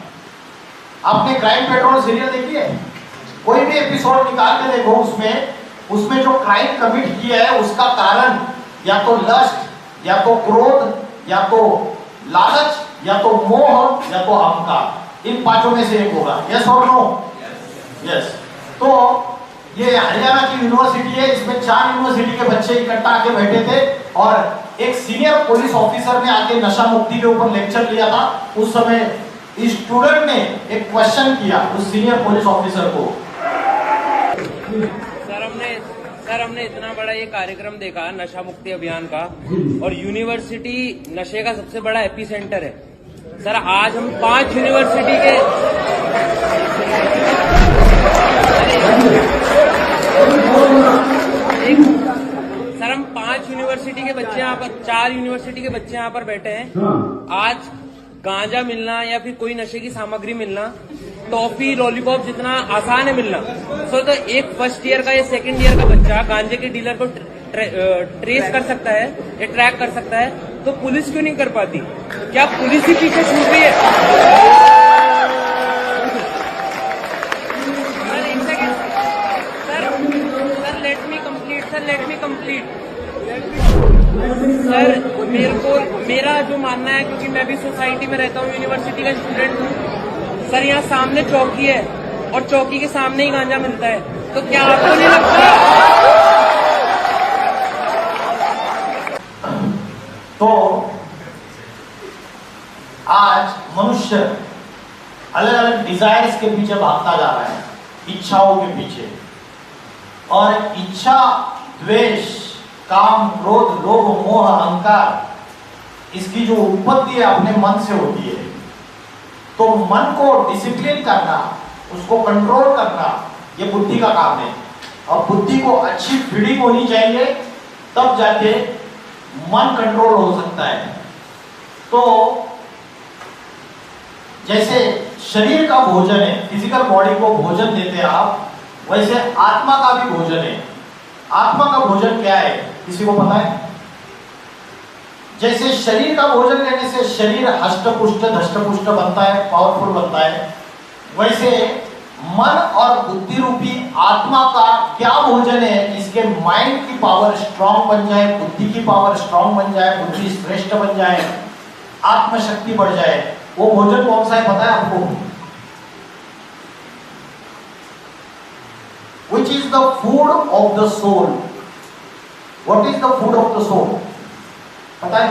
[SPEAKER 1] आपने क्राइम पेट्रोल सीरियल देखी है? कोई भी एपिसोड निकाल के देखो, उसमें जो क्राइम कमिट किया है उसका कारण या तो लस्ट, या तो क्रोध, या तो लालच, या तो मोह, या तो अहंकार। इन 5 में से एक होगा। यस और नो? यस। तो ये हरियाणा की यूनिवर्सिटी है, इसमें 4 यूनिवर्सिटी के बच्चे इकट्ठा आके बैठे थे और एक सीनियर पुलिस ऑफिसर ने आके नशा मुक्ति के ऊपर लेक्चर लिया था। उस समय स्टूडेंट ने एक क्वेश्चन किया उस सीनियर पुलिस ऑफिसर को।
[SPEAKER 3] सर हमने इतना बड़ा ये कार्यक्रम देखा नशा मुक्ति अभियान का, और यूनिवर्सिटी नशे का सबसे बड़ा एपी सेंटर है। सर आज हम 5 यूनिवर्सिटी के सर हम 5 यूनिवर्सिटी के बच्चे यहाँ पर, 4 यूनिवर्सिटी के बच्चे यहाँ पर बैठे हैं। आज गांजा मिलना या फिर कोई नशे की सामग्री मिलना, टॉफी, लॉलीपॉप जितना आसान है मिलना, तो एक फर्स्ट ईयर का या सेकंड ईयर का बच्चा गांजे के डीलर को ट्रेस कर सकता है या ट्रैक कर सकता है, तो पुलिस क्यों नहीं कर पाती? क्या पुलिस ही पीछे छूट रही है? Sir let me complete. Sir मेरा जो मानना है, क्योंकि मैं भी सोसाइटी में रहता हूँ, यूनिवर्सिटी का स्टूडेंट हूँ सर, यहाँ सामने चौकी है और चौकी के सामने ही गांजा मिलता है, तो क्या आपको नहीं लगता?
[SPEAKER 1] तो आज मनुष्य अलग अलग डिजायर्स के पीछे भागता जा रहा है, इच्छाओं के पीछे। और इच्छा, द्वेष, काम, क्रोध, लोभ, मोह, अहंकार, इसकी जो उत्पत्ति है अपने मन से होती है। तो मन को डिसिप्लिन करना, उसको कंट्रोल करना, ये बुद्धि का काम है। और बुद्धि को अच्छी फीडिंग होनी चाहिए, तब जाके मन कंट्रोल हो सकता है। तो जैसे शरीर का भोजन है, फिजिकल बॉडी को भोजन देते हैं आप, वैसे आत्मा का भी भोजन है। आत्मा का भोजन क्या है, किसी को पता है? जैसे शरीर का भोजन लेने से शरीर हष्ट-पुष्ट धष्ट-पुष्ट बनता है, पावरफुल बनता है, वैसे मन और बुद्धि रूपी आत्मा का क्या भोजन है, इसके माइंड की पावर स्ट्रांग बन जाए, बुद्धि की पावर स्ट्रांग बन जाए, बुद्धि श्रेष्ठ बन जाए, आत्मशक्ति बढ़ जाए, वो भोजन कौन सा है पता है आपको? Which is the food of the soul? What is the food of the soul? पता है?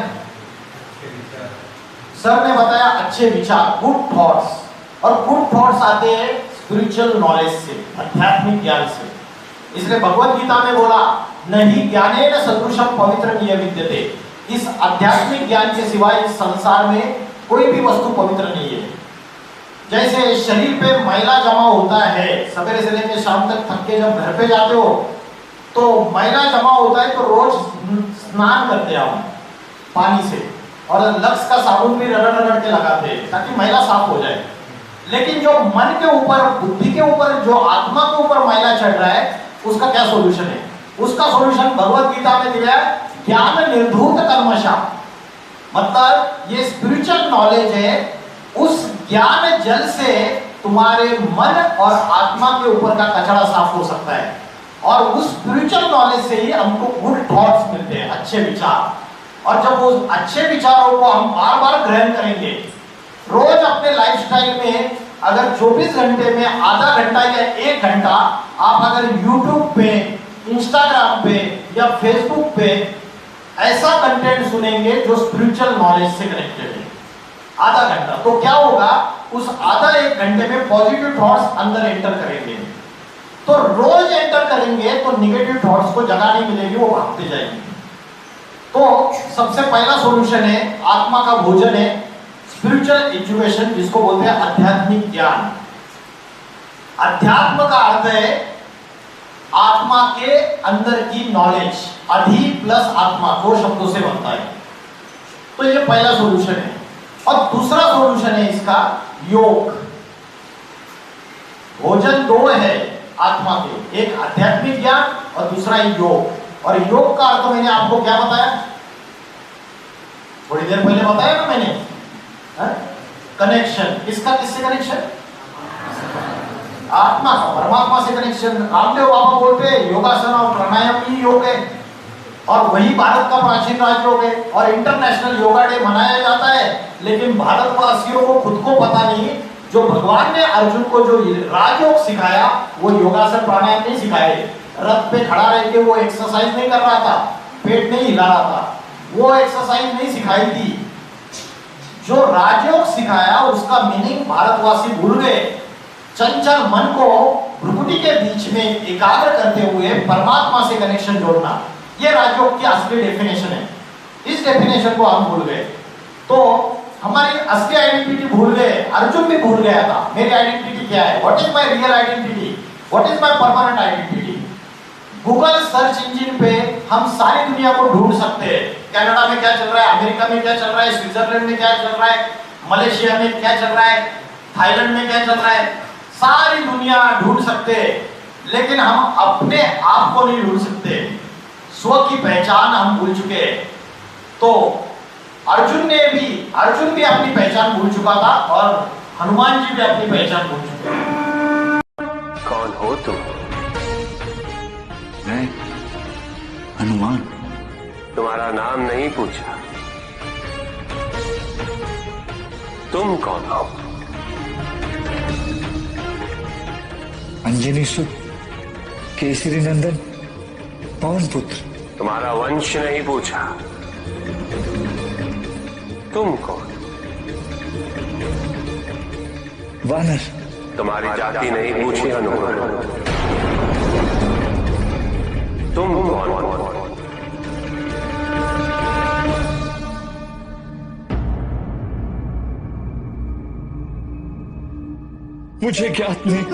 [SPEAKER 1] सर ने बताया अच्छे विचार, गुड थॉट्स, और गुड थॉट्स आते हैं स्पिरिचुअल नॉलेज से, आध्यात्मिक ज्ञान से। इसलिए भगवत गीता में बोला नहीं ज्ञानेन सदृशम पवित्रमिह विद्यते, इस आध्यात्मिक ज्ञान के सिवाय इस संसार में कोई भी वस्तु पवित्र नहीं है। जैसे शरीर पे मैला जमा होता है, सवेरे से लेकर शाम तक थक के जब घर पे जाते हो तो मैला जमा होता है, तो रोज स्नान करते हैं हम पानी से, और लक्स का साबुन भी रगड़ रगड़ के लगाते हैं ताकि मैला साफ हो जाए। लेकिन जो मन के ऊपर, बुद्धि के ऊपर, जो आत्मा के ऊपर मैला चढ़ रहा है, उसका क्या सॉल्यूशन है? उसका सॉल्यूशन भगवत गीता में दिया है, ज्ञान निर्धूत कर्मशा। मतलब ये स्पिरिचुअल नॉलेज है, उस ज्ञान जल से तुम्हारे मन और आत्मा के ऊपर का कचरा साफ हो सकता है, और उस स्पिरिचुअल नॉलेज से ही हमको गुड थॉट्स मिलते हैं, अच्छे विचार। और जब उस अच्छे विचारों को हम बार बार ग्रहण करेंगे, रोज अपने लाइफस्टाइल में अगर 24 घंटे में आधा घंटा या 1 घंटा आप अगर YouTube पे, इंस्टाग्राम पे या फेसबुक पे ऐसा कंटेंट सुनेंगे जो स्पिरिचुअल नॉलेज से कनेक्टेड है, आधा घंटा, तो क्या होगा? उस आधा 1 घंटे में पॉजिटिव थॉट्स अंदर एंटर करेंगे। तो रोज एंटर करेंगे तो निगेटिव थॉट्स को जगह नहीं मिलेगी, वो भागते जाएंगे। तो सबसे पहला सॉल्यूशन है, आत्मा का भोजन है स्पिरिचुअल एजुकेशन, जिसको बोलते हैं आध्यात्मिक ज्ञान। अध्यात्म का अर्थ है आत्मा के अंदर की नॉलेज, अधि प्लस आत्मा, 2 शब्दों से बनता है। तो ये पहला सॉल्यूशन है। और दूसरा सॉल्यूशन है इसका योग। भोजन 2 है आत्मा के, एक आध्यात्मिक ज्ञान और दूसरा योग। और योग का अर्थ मैंने आपको क्या बताया? थोड़ी देर पहले बताया ना मैंने, कनेक्शन। किसका किससे कनेक्शन? आत्मा का परमात्मा से कनेक्शन। रामदेव बाबा बोलते हैं योगासन और प्राणायाम ही योग है, और वही भारत का प्राचीन राजयोग है, और इंटरनेशनल योगा डे मनाया जाता है। लेकिन भारतवासियों को खुद को पता नहीं, जो भगवान ने अर्जुन को जो राजयोग सिखाया वो योगासन प्राणायाम नहीं सिखाए। रथ पे खड़ा रह के वो एक्सरसाइज नहीं कर रहा था, पेट नहीं हिला रहा था, वो एक्सरसाइज नहीं सिखाई थी। जो राजयोग सिखाया उसका मीनिंग भारतवासी भूल गए। चंचल मन को भ्रुकुटी के बीच में एकाग्र करते हुए परमात्मा से कनेक्शन जोड़ना, ये राजयोग की असली डेफिनेशन है। इस डेफिनेशन को हम भूल गए, तो हमारी असली आइडेंटिटी भूल गए। अर्जुन भी भूल गया था, मेरी आइडेंटिटी क्या है, what is my real identity, what is my permanent identity. Google search engine पे हम सारी दुनिया को ढूंढ सकते हैं। कनाडा में क्या चल रहा है, अमेरिका में क्या चल रहा है, स्विट्जरलैंड में क्या चल रहा है, मलेशिया में क्या चल रहा है, थाईलैंड में क्या चल रहा है, सारी दुनिया ढूंढ सकते हैं। लेकिन हम अपने आप को नहीं ढूंढ सकते, स्व की पहचान हम भूल चुके हैं। तो अर्जुन भी अपनी पहचान भूल चुका था, और हनुमान जी भी अपनी पहचान भूल चुके हैं।
[SPEAKER 4] कौन हो तुम?
[SPEAKER 5] मैं हनुमान।
[SPEAKER 4] तुम्हारा नाम नहीं पूछा, तुम कौन हो?
[SPEAKER 5] अंजनी सुत, केसरी नंदन, पवन पुत्र।
[SPEAKER 4] तुम्हारा वंश नहीं पूछा, तुम कौन?
[SPEAKER 5] वानर।
[SPEAKER 4] तुम्हारी जाति नहीं पूछी हनुमान, तुम कौन?
[SPEAKER 5] मुझे ज्ञात नहीं,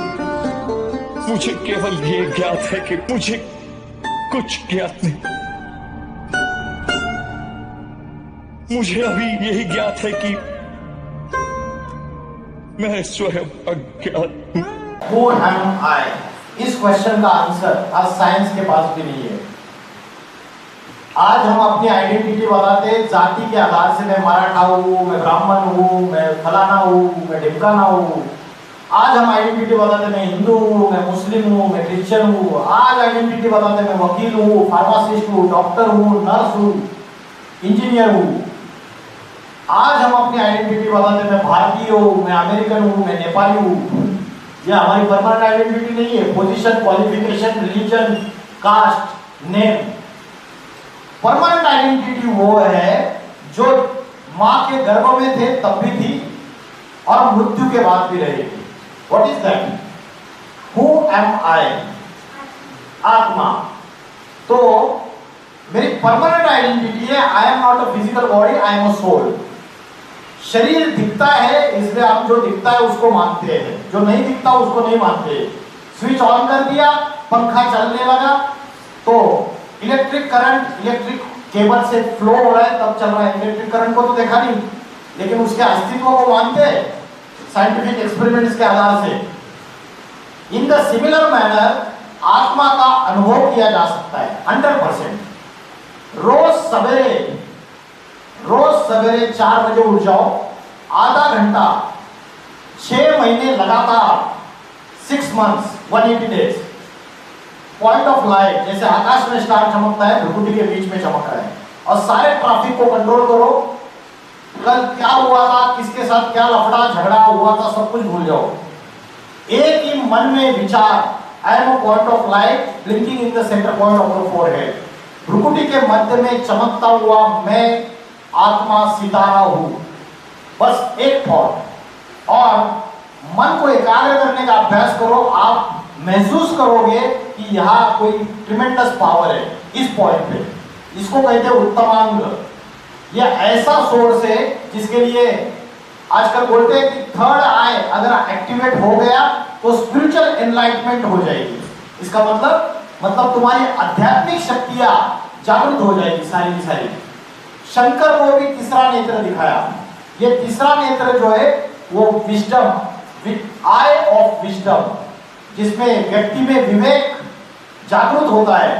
[SPEAKER 5] मुझे केवल ये ज्ञात है कि मुझे कुछ ज्ञात नहीं। मुझे अभी यही ज्ञात है कि मैं स्वयं अज्ञात हूं।
[SPEAKER 1] Who am I? इस क्वेश्चन का आंसर आज साइंस के पास भी नहीं है। आज हम अपनी आइडेंटिटी बताते हैं जाति के आधार से, मैं मराठा हूँ, मैं ब्राह्मण हूँ, मैं फलाना हूँ, मैं ढिमकाना हूँ। आज हम आइडेंटिटी बताते मैं हिंदू हूँ, मैं मुस्लिम हूँ, मैं क्रिश्चियन हूँ। आज आइडेंटिटी बताते मैं वकील हूँ, फार्मासिस्ट हूँ, डॉक्टर हूँ, नर्स हूँ, इंजीनियर हूँ। आज हम अपनी आइडेंटिटी बताते मैं भारतीय हूँ, मैं अमेरिकन हूँ, मैं नेपाली हूँ। ये हमारी परमानेंट आइडेंटिटी नहीं है। Position, qualification, religion, caste, name. Permanent identity वो है जो मां के गर्भ में थे तब भी थी और मृत्यु के बाद भी रहेगी। What is that? Who am I? आत्मा। तो मेरी परमानेंट आइडेंटिटी है, I am not a physical body, I am a soul. शरीर दिखता है इसलिए आप जो दिखता है उसको मानते हैं, जो नहीं दिखता उसको नहीं मानते। स्विच ऑन कर दिया, पंखा चलने लगा, तो इलेक्ट्रिक करंट इलेक्ट्रिक केबल से फ्लो हो रहा है तब चल रहा है। इलेक्ट्रिक करंट को तो देखा नहीं, लेकिन उसके अस्तित्व को मानते हैं साइंटिफिक एक्सपेरिमेंट्स के आधार से। इन द सिमिलर मैनर आत्मा का अनुभव किया जा सकता है 100%। रोज सवेरे 4 बजे उठ जाओ, आधा घंटा 6 महीने लगातार, 6 months 180 days, point of light जैसे आकाश में स्टार चमकता है, भ्रुकुटी के बीच में चमक रहा है, और सारे ट्रैफिक को कंट्रोल करो। कल क्या हुआ था, किसके साथ क्या लफड़ा झगड़ा हुआ था, सब कुछ भूल जाओ। एक ही मन में विचार, I am a point of light blinking in the centre point of the forehead. भ्रुकुटी के मध्य में चमकता हुआ मैं आत्मा सितारा हूं। बस एक थॉट, और मन को एकाग्र करने का अभ्यास करो। आप महसूस करोगे कि यहाँ कोई ट्रिमेंडस पावर है इस पॉइंट पे। इसको कहते हैं उत्तमांग। यह ऐसा सोर्स है जिसके लिए आजकल बोलते हैं कि थर्ड आई अगर एक्टिवेट हो गया तो स्पिरिचुअल एनलाइटमेंट हो जाएगी। इसका मतलब तुम्हारी आध्यात्मिक शक्तियां जागृत हो जाएगी सारी की सारी। शंकर को भी तीसरा नेत्र दिखाया। ये तीसरा नेत्र जो है वो विजडम, आई ऑफ विजडम, जिसमें व्यक्ति में विवेक जागृत होता है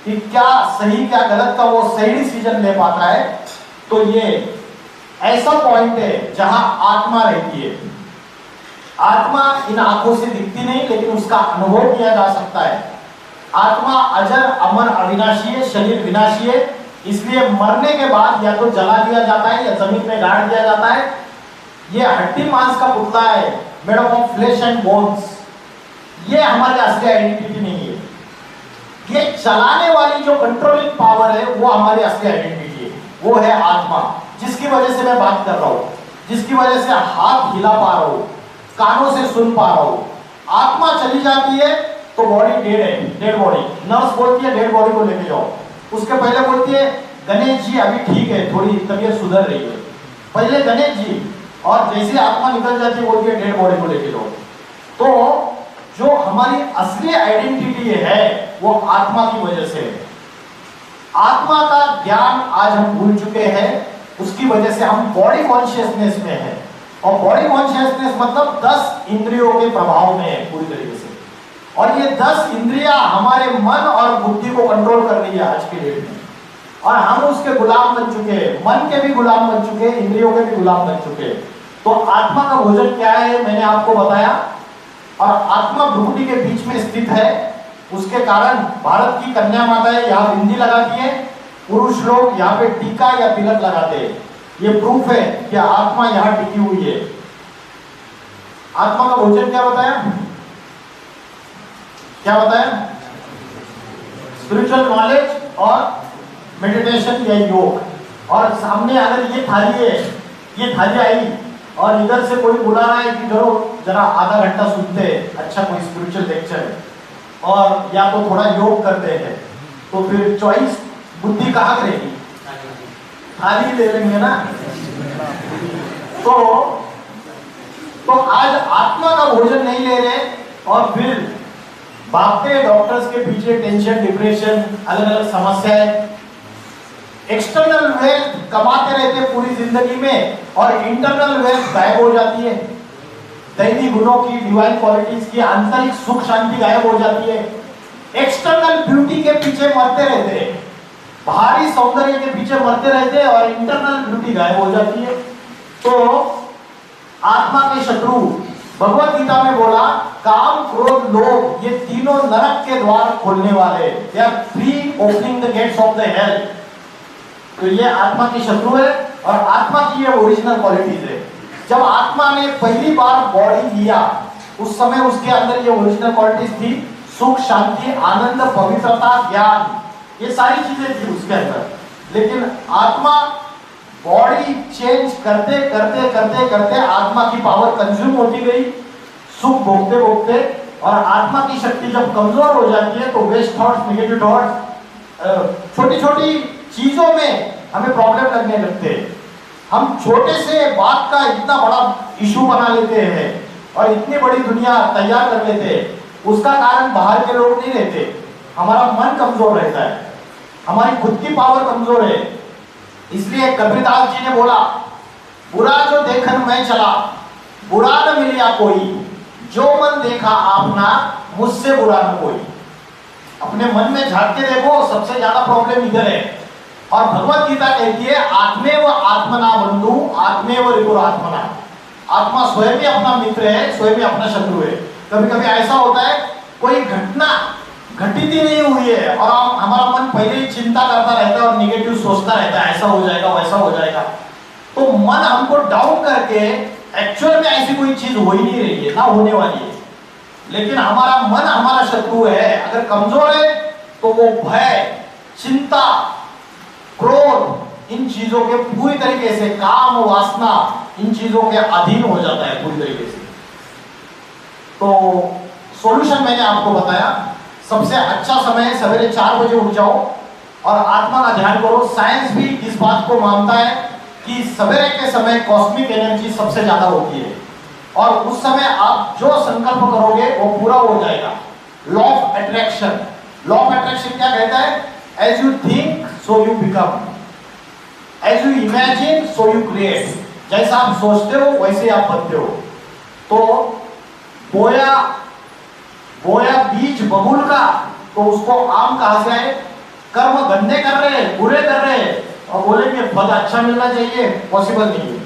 [SPEAKER 1] कि क्या सही क्या गलत का वो सही डिसीजन ले पाता है। तो ये ऐसा पॉइंट है जहां आत्मा रहती है। आत्मा इन आंखों से दिखती नहीं, लेकिन उसका अनुभव किया जा सकता है। आत्मा अजर अमर अविनाशी है, शरीर विनाशी है, इसलिए मरने के बाद या तो जला दिया जाता है या जमीन में गाड़ दिया जाता है। ये हड्डी मांस का पुतला है, made of flesh and bones. ये हमारी असली आइडेंटिटी नहीं है। ये चलाने वाली जो कंट्रोलिंग पावर है वो हमारी असली आइडेंटिटी है, वो है आत्मा, जिसकी वजह से मैं बात कर रहा हूँ, जिसकी वजह से हाथ हिला पा रहा हूँ, कानों से सुन पा रहा हूँ। आत्मा चली जाती है तो बॉडी डेड है, डेड बॉडी। नर्स बोलती है डेड बॉडी को लेके जाओ, उसके पहले बोलती है गणेश जी अभी ठीक है, थोड़ी तबीयत सुधर रही है, पहले गणेश जी, और जैसे आत्मा निकल जाती है बोलती है डेड बॉडी को लेके जाओ। तो जो हमारी असली आइडेंटिटी है वो आत्मा की वजह से है। आत्मा का ज्ञान आज हम भूल चुके हैं, उसकी वजह से हम बॉडी कॉन्शियसनेस में है। और बॉडी कॉन्शियसनेस मतलब 10 इंद्रियों के प्रभाव में है पूरी तरीके से। और ये 10 इंद्रियां हमारे मन और बुद्धि को कंट्रोल कर रही है आज के डेट में, और हम उसके गुलाम बन चुके हैं। मन के भी गुलाम बन चुके हैं, इंद्रियों के भी गुलाम बन चुके हैं। तो आत्मा का भोजन क्या है मैंने आपको बताया, और आत्मा भ्रुकुटी के बीच में स्थित है। उसके कारण भारत की कन्या माताएं यहाँ बिंदी लगाती है, पुरुष लोग यहाँ पे टीका या तिलक लगाते हैं। ये प्रूफ है कि आत्मा यहाँ टिकी हुई है। आत्मा का भोजन क्या बताया, क्या बताया? स्पिरिचुअल नॉलेज और मेडिटेशन या योग। और सामने अगर ये थाली है, ये थाली आई और इधर से कोई बुला रहा है कि जरा आधा घंटा सुनते हैं, अच्छा कोई स्पिरिचुअल लेक्चर है, और या तो थोड़ा योग करते हैं, तो फिर चॉइस बुद्धि कहाँ करेगी? थाली ले लेंगे ना। तो आज आत्मा का भोजन नहीं ले रहे और फिर भागते डॉक्टर्स के पीछे, टेंशन, डिप्रेशन, अलग अलग समस्याएं। एक्सटर्नल वेल्थ कमाते रहते पूरी जिंदगी में और इंटरनल वेल्थ गायब हो जाती है। दैवी गुणों की, डिवाइन क्वालिटीज की, आंतरिक सुख शांति गायब हो जाती है। एक्सटर्नल ब्यूटी के पीछे मरते रहते हैं। बाहरी सौंदर्य के पीछे मरते रहते हैं और इंटरनल ब्यूटी गायब हो जाती है। तो आत्मा के शत्रु भगवत गीता में बोला, काम क्रोध लोभ ये तीनों नरक के द्वार खोलने वाले, they are free opening the gates of the hell. तो ये आत्मा की शत्रु है और आत्मा की ये ओरिजिनल क्वालिटीज है। जब आत्मा ने पहली बार बॉडी लिया उस समय उसके अंदर ये ओरिजिनल क्वालिटीज थी, सुख, शांति, आनंद, पवित्रता, ज्ञान, ये सारी चीजें थी उसके अंदर। लेकिन आत्मा बॉडी चेंज करते करते करते करते आत्मा की पावर कंज्यूम होती गई, सुख भोगते भोगते, और आत्मा की शक्ति जब कमजोर हो जाती है तो वेस्ट थॉट्स, नेगेटिव थॉट्स, छोटी छोटी चीजों में हमें प्रॉब्लम लगने लगते हैं। हम छोटे से बात का इतना बड़ा इशू बना लेते हैं और इतनी बड़ी दुनिया तैयार कर लेते हैं। उसका कारण बाहर के लोग नहीं रहते, हमारा मन कमजोर रहता है, हमारी खुद की पावर कमजोर है। इसलिए कबीरदास जी ने बोला, बुरा जो देखन मैं चला, बुरा न मिलिया कोई, जो मन देखा आपना, मुझसे बुरा न कोई। अपने मन में झांक के देखो, सबसे ज्यादा प्रॉब्लम इधर है। और भगवत गीता कहती है, आत्मेव आत्मना बंधु, आत्मेव रिपुरात्मना। आत्मा स्वयं ही अपना मित्र है, स्वयं ही अपना शत्रु है। कभी कभी ऐसा होता है, कोई घटना घटित ही नहीं हुई है और हमारा मन पहले ही चिंता करता रहता है और निगेटिव सोचता रहता है, ऐसा हो जाएगा, वैसा हो जाएगा। तो मन हमको डाउन करके एक्चुअल में ऐसी कोई चीज हो ही नहीं रही है, ना होने वाली है। लेकिन हमारा मन हमारा शत्रु है। अगर कमजोर है तो वो भय, चिंता, क्रोध, इन चीजों के पूरी तरीके से, काम, वासना, इन चीजों के अधीन हो जाता है पूरी तरीके से। तो सॉल्यूशन मैंने आपको बताया। सबसे अच्छा समय सवेरे 4 बजे उठ जाओ और आत्मा का ध्यान करो। साइंस भी इस बात को मानता है कि सवेरे के समय कॉस्मिक एनर्जी सबसे ज्यादा होती है और उस समय आप जो संकल्प करोगे वो पूरा हो जाएगा। Law of attraction, law of attraction क्या कहता है? As you think so you become, as you imagine so you create. जैसा आप सोचते हो वैसे आप बनते हो। तो बोया बीज बबूल का, तो उसको आम कहां से आए? कर्म गंदे कर रहे हैं, बुरे कर रहे हैं और बोलेंगे फल अच्छा मिलना चाहिए, पॉसिबल नहीं है।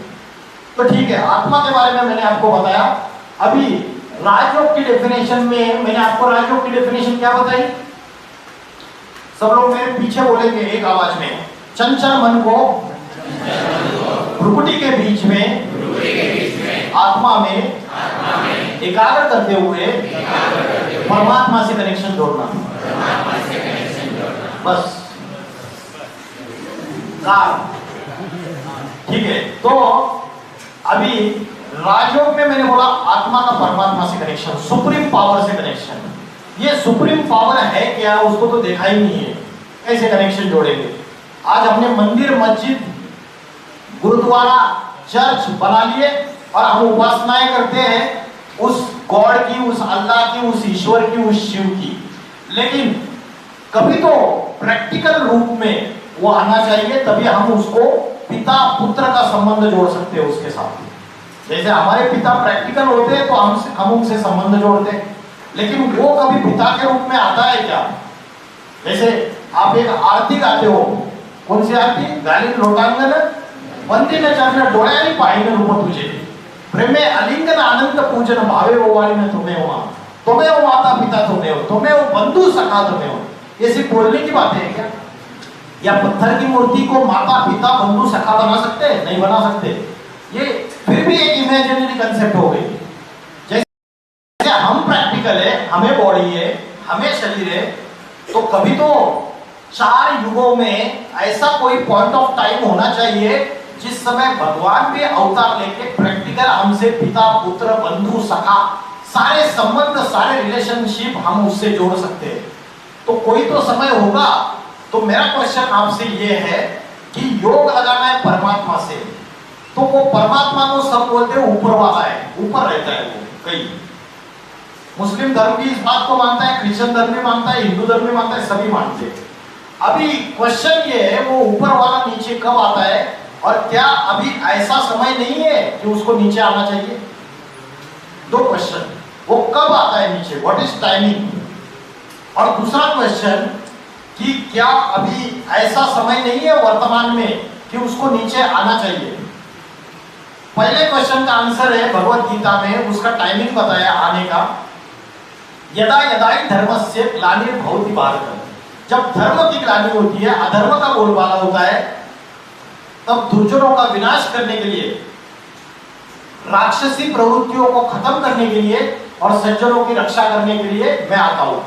[SPEAKER 1] तो ठीक है, आत्मा के बारे में मैंने आपको बताया। अभी राजयोग की डेफिनेशन में मैंने आपको राजयोग की डेफिनेशन क्या बताई? सब लोग मेरे पीछे बोलेंगे एक आवाज में, चंचल मन को भ्रुकुटी के बीच में आत्मा में एकाग्र करते हुए परमात्मा से कनेक्शन जोड़ना। बस ठीक है। तो अभी राजयोग में मैंने बोला आत्मा का परमात्मा से कनेक्शन, सुप्रीम पावर से कनेक्शन। ये सुप्रीम पावर है क्या, उसको तो देखा ही नहीं है, कैसे कनेक्शन जोड़ेंगे? आज हमने मंदिर, मस्जिद, गुरुद्वारा, चर्च बना लिए और हम उपासनाएं करते हैं उस गॉड की, उस अल्लाह की, उस ईश्वर की, उस शिव की। लेकिन कभी तो प्रैक्टिकल रूप में वो आना चाहिए, तभी हम उसको पिता पुत्र का संबंध जोड़ सकते हैं उसके साथ। जैसे हमारे पिता प्रैक्टिकल होते हैं तो हम उनसे संबंध जोड़ते हैं, लेकिन वो कभी पिता के रूप में आता है क्या? जैसे आप एक आरती गाते हो, कौन सी आरती? गालिन लोटांगन वंदिन चरण डोळ्यानी पाहिन रूप तुझे, प्रेमे अलिंगन अनंत पूजन भावे ओवाळीन तुम्हें हो, तुम्हें हो माता पिता, तुम्हें हो, तुम्हें हो बंधु सखा, तुम्हें हो। ये सिर्फ बोलने की बात है क्या? या पत्थर की मूर्ति को माता पिता बंधु सखा बना सकते हैं? नहीं बना सकते। ये फिर भी एक इमेजिनरी कंसेप्ट हो गई। जैसे हम प्रैक्टिकल है, हमें बॉडी है, हमें शरीर है, तो कभी तो 4 युगों में ऐसा कोई पॉइंट ऑफ टाइम होना चाहिए जिस समय भगवान भी अवतार लेके प्रैक्टिकल हमसे पिता पुत्र बंधु सखा सारे संबंध, सारे रिलेशनशिप हम उससे जोड़ सकते हैं। तो कोई तो समय होगा। तो मेरा क्वेश्चन आपसे ये है कि योग लगाना है परमात्मा से, तो वो परमात्मा को सब बोलते हैं ऊपर वाला है, ऊपर रहता है वो। कई मुस्लिम धर्म भी इस बात को मानता है, क्रिश्चियन धर्म भी मानता है, हिंदू धर्म भी मानता है, सभी मानते हैं। अभी क्वेश्चन ये है, वो ऊपर वाला नीचे कब आता है और क्या अभी ऐसा समय नहीं है कि उसको नीचे आना चाहिए? 2 क्वेश्चन, वो कब आता है नीचे, व्हाट इज टाइमिंग? और दूसरा क्वेश्चन कि क्या अभी ऐसा समय नहीं है वर्तमान में कि उसको नीचे आना चाहिए। पहले क्वेश्चन का आंसर है भगवत गीता में, उसका टाइमिंग बताया आने का। यदा यदा ही धर्मस्य ग्लानिर्भवति भारत, जब धर्म की ग्लानि होती है, अधर्म का बोलबाला होता है, तब दुर्जनों का विनाश करने के लिए, राक्षसी प्रवृत्तियों को खत्म करने के लिए और सज्जनों की रक्षा करने के लिए मैं आता हूं।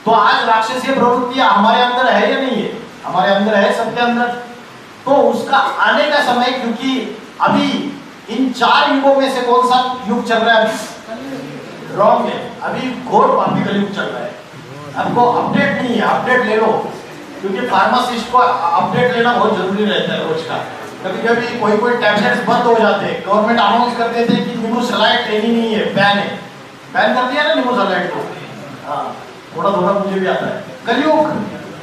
[SPEAKER 1] तो आज राक्षसी प्रवृत्तियां हमारे अंदर है या नहीं है? हमारे अंदर है, सबके अंदर। तो उसका आने का समय, क्योंकि अभी इन 4 युगों में से कौन सा युग चल रहा है? अभी रॉन्ग है, अभी घोर पापी कलयुग चल रहा है। आपको अपडेट नहीं है, अपडेट ले लो, क्योंकि फार्मासिस्ट को अपडेट लेना बहुत जरूरी रहता है रोज का। कभी कभी कोई टैबलेट्स बंद हो जाते हैं, गवर्नमेंट अनाउंस कर देते हैं कि निमोसलाइट लेनी नहीं है, बैन है, बैन कर दिया ना निमोसलाइट को। हाँ, थोड़ा थोड़ा मुझे भी आता है। कलयुग,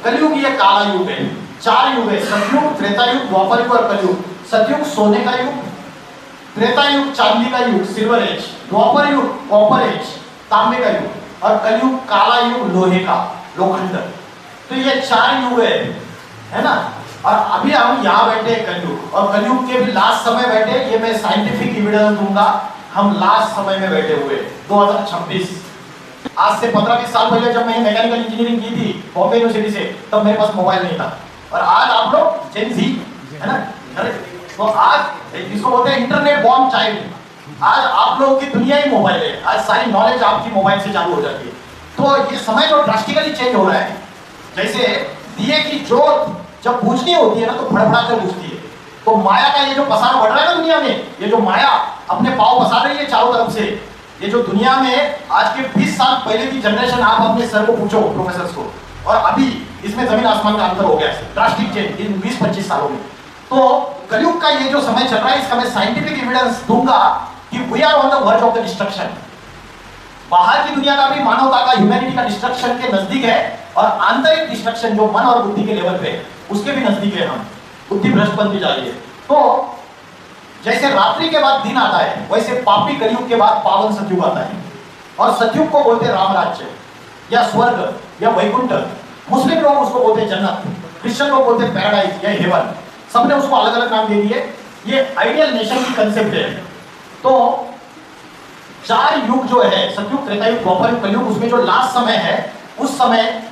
[SPEAKER 1] कलयुग ये काला युग है। 4 युग है, सतयुग, त्रेता युग, द्वापर युग और कलयुग। सतयुग सोने का युग, त्रेता युग चांदी का युग, सिल्वर एज, द्वापर युग कॉपर एज, तांबे का युग, और कलयुग काला युग, लोहे का, लोखंड। तो ये 4 युग है ना। और अभी हम यहाँ बैठे कलयुग, और कलयुग के भी लास्ट समय बैठे, ये मैं साइंटिफिक एविडेंस दूंगा, हम लास्ट समय में बैठे हुए 2026। आज से 15-20 साल पहले जब मैंने मैकेनिकल इंजीनियरिंग की थी बॉम्बे यूनिवर्सिटी से, तब मेरे पास मोबाइल नहीं था। और आज आप लोग जेन ज़ी है ना, तो आज इसको बोलते हैं इंटरनेट बॉर्न चाइल्ड। आज आप लोगों की दुनिया ही मोबाइल है, आज सारी नॉलेज आपकी मोबाइल से चालू हो जाती है। तो ये समय जो ड्रास्टिकली चेंज हो रहा है, जैसे दिए की जोत जब बुझनी होती है ना, तो फड़फड़ा कर बुझती है। तो माया का ये जो पसार बढ़ रहा है ना दुनिया में, ये जो माया अपने पाँव पसार रही है चारों तरफ से, ये जो दुनिया में आज के 20 साल पहले की जनरेशन, आप अपने सर को पूछो, प्रोफेसर को, और अभी इसमें जमीन आसमान का अंतर हो गया है, ड्रास्टिक चेंज इन 20-25 सालों में। तो कलयुग का ये जो समय चल रहा है, इसका मैं साइंटिफिक एविडेंस दूंगा कि we are on the verge of the destruction. बाहर की दुनिया का भी, मानवता का, ह्यूमैनिटी का डिस्ट्रक्शन के नजदीक है, और आंतरिक डिस्ट्रक्शन जो मन और बुद्धि के लेवल पे है, उसके भी नजदीक है। हम बुद्धि भ्रष्ट बनती जा रही है। तो जैसे रात्रि के बाद दिन आता है, वैसे पापी कलयुग के बाद पावन सतयुग आता है। और सतयुग को बोलते हैं राम राज्य या स्वर्ग या वैकुंठ। मुस्लिम लोग उसको बोलते हैं जन्नत, क्रिश्चियन लोग बोलते हैं पैराडाइज या हेवन। सबने उसको अलग अलग नाम दे दिए। ये आइडियल नेशन की कंसेप्ट है। तो 4 युग जो है, सतयुग, त्रेता युग, द्वापर युग, कलयुग, उसमें जो लास्ट समय है, उस समय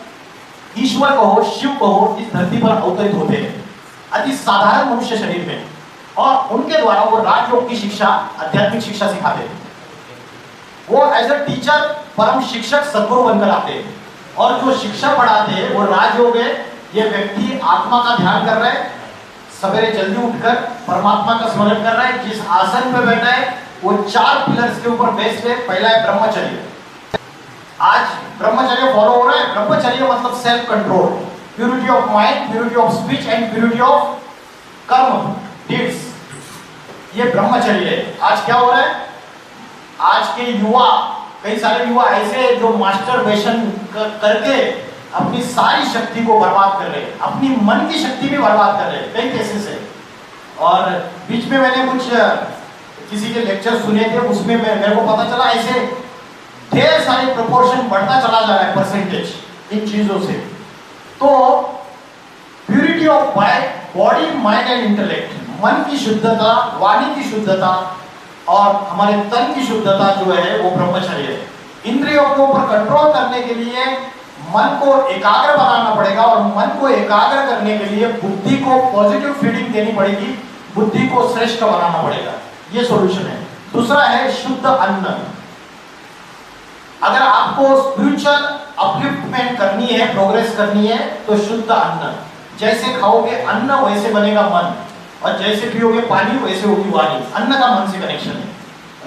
[SPEAKER 1] ईश्वर कहो, शिव कहो, इस धरती पर अवतरित होते हैं अति साधारण मनुष्य शरीर में, और उनके द्वारा वो राजयोग की शिक्षा, आध्यात्मिक शिक्षा सिखाते हैं। वो एज अ टीचर, परम शिक्षक, सद्गुरु बनकर आते हैं। और जो शिक्षा पढ़ाते हैं वो राजयोग है। ये व्यक्ति आत्मा का ध्यान कर रहा है, सवेरे जल्दी उठकर परमात्मा का स्मरण कर रहा है। जिस आसन पे बैठा है वो 4 पिलर्स के ऊपर बेस्ड है। पहला है ब्रह्मचर्य। आज ब्रह्मचर्य फॉलो हो रहा है। ब्रह्मचर्य मतलब self control, purity of mind, purity of speech and purity of कर्म, डीड्स। ये ब्रह्मचर्य है। आज क्या हो रहा है, आज के युवा, कई सारे युवा ऐसे जो मास्टरबेशन करके अपनी सारी शक्ति को बर्बाद कर रहे हैं, अपनी मन की शक्ति भी बर्बाद कर रहे हैं, कई केसेस है। और बीच में मैंने कुछ किसी के लेक्चर सुने थे, उसमें मेरे को पता चला ऐसे ढेर सारे प्रोपोर्शन बढ़ता चला जा रहा है, परसेंटेज इन चीजों से। तो purity of body, mind and intellect, मन की शुद्धता, वाणी की शुद्धता और हमारे तन की शुद्धता जो है वो ब्रह्मचर्य है। इंद्रियों के ऊपर कंट्रोल करने के लिए मन को एकाग्र बनाना पड़ेगा, और मन को एकाग्र करने के लिए बुद्धि को पॉजिटिव फीडिंग देनी पड़ेगी, बुद्धि को श्रेष्ठ बनाना पड़ेगा। ये सॉल्यूशन है। दूसरा है शुद्ध अन्न। अगर आपको स्पिरिचुअल अपलिफ्टमेंट करनी है, प्रोग्रेस करनी है, तो शुद्ध अन्न। जैसे खाओगे अन्न वैसे बनेगा मन, और जैसे पियोगे पानी वैसे होगी वाणी। अन्न का मन से कनेक्शन है।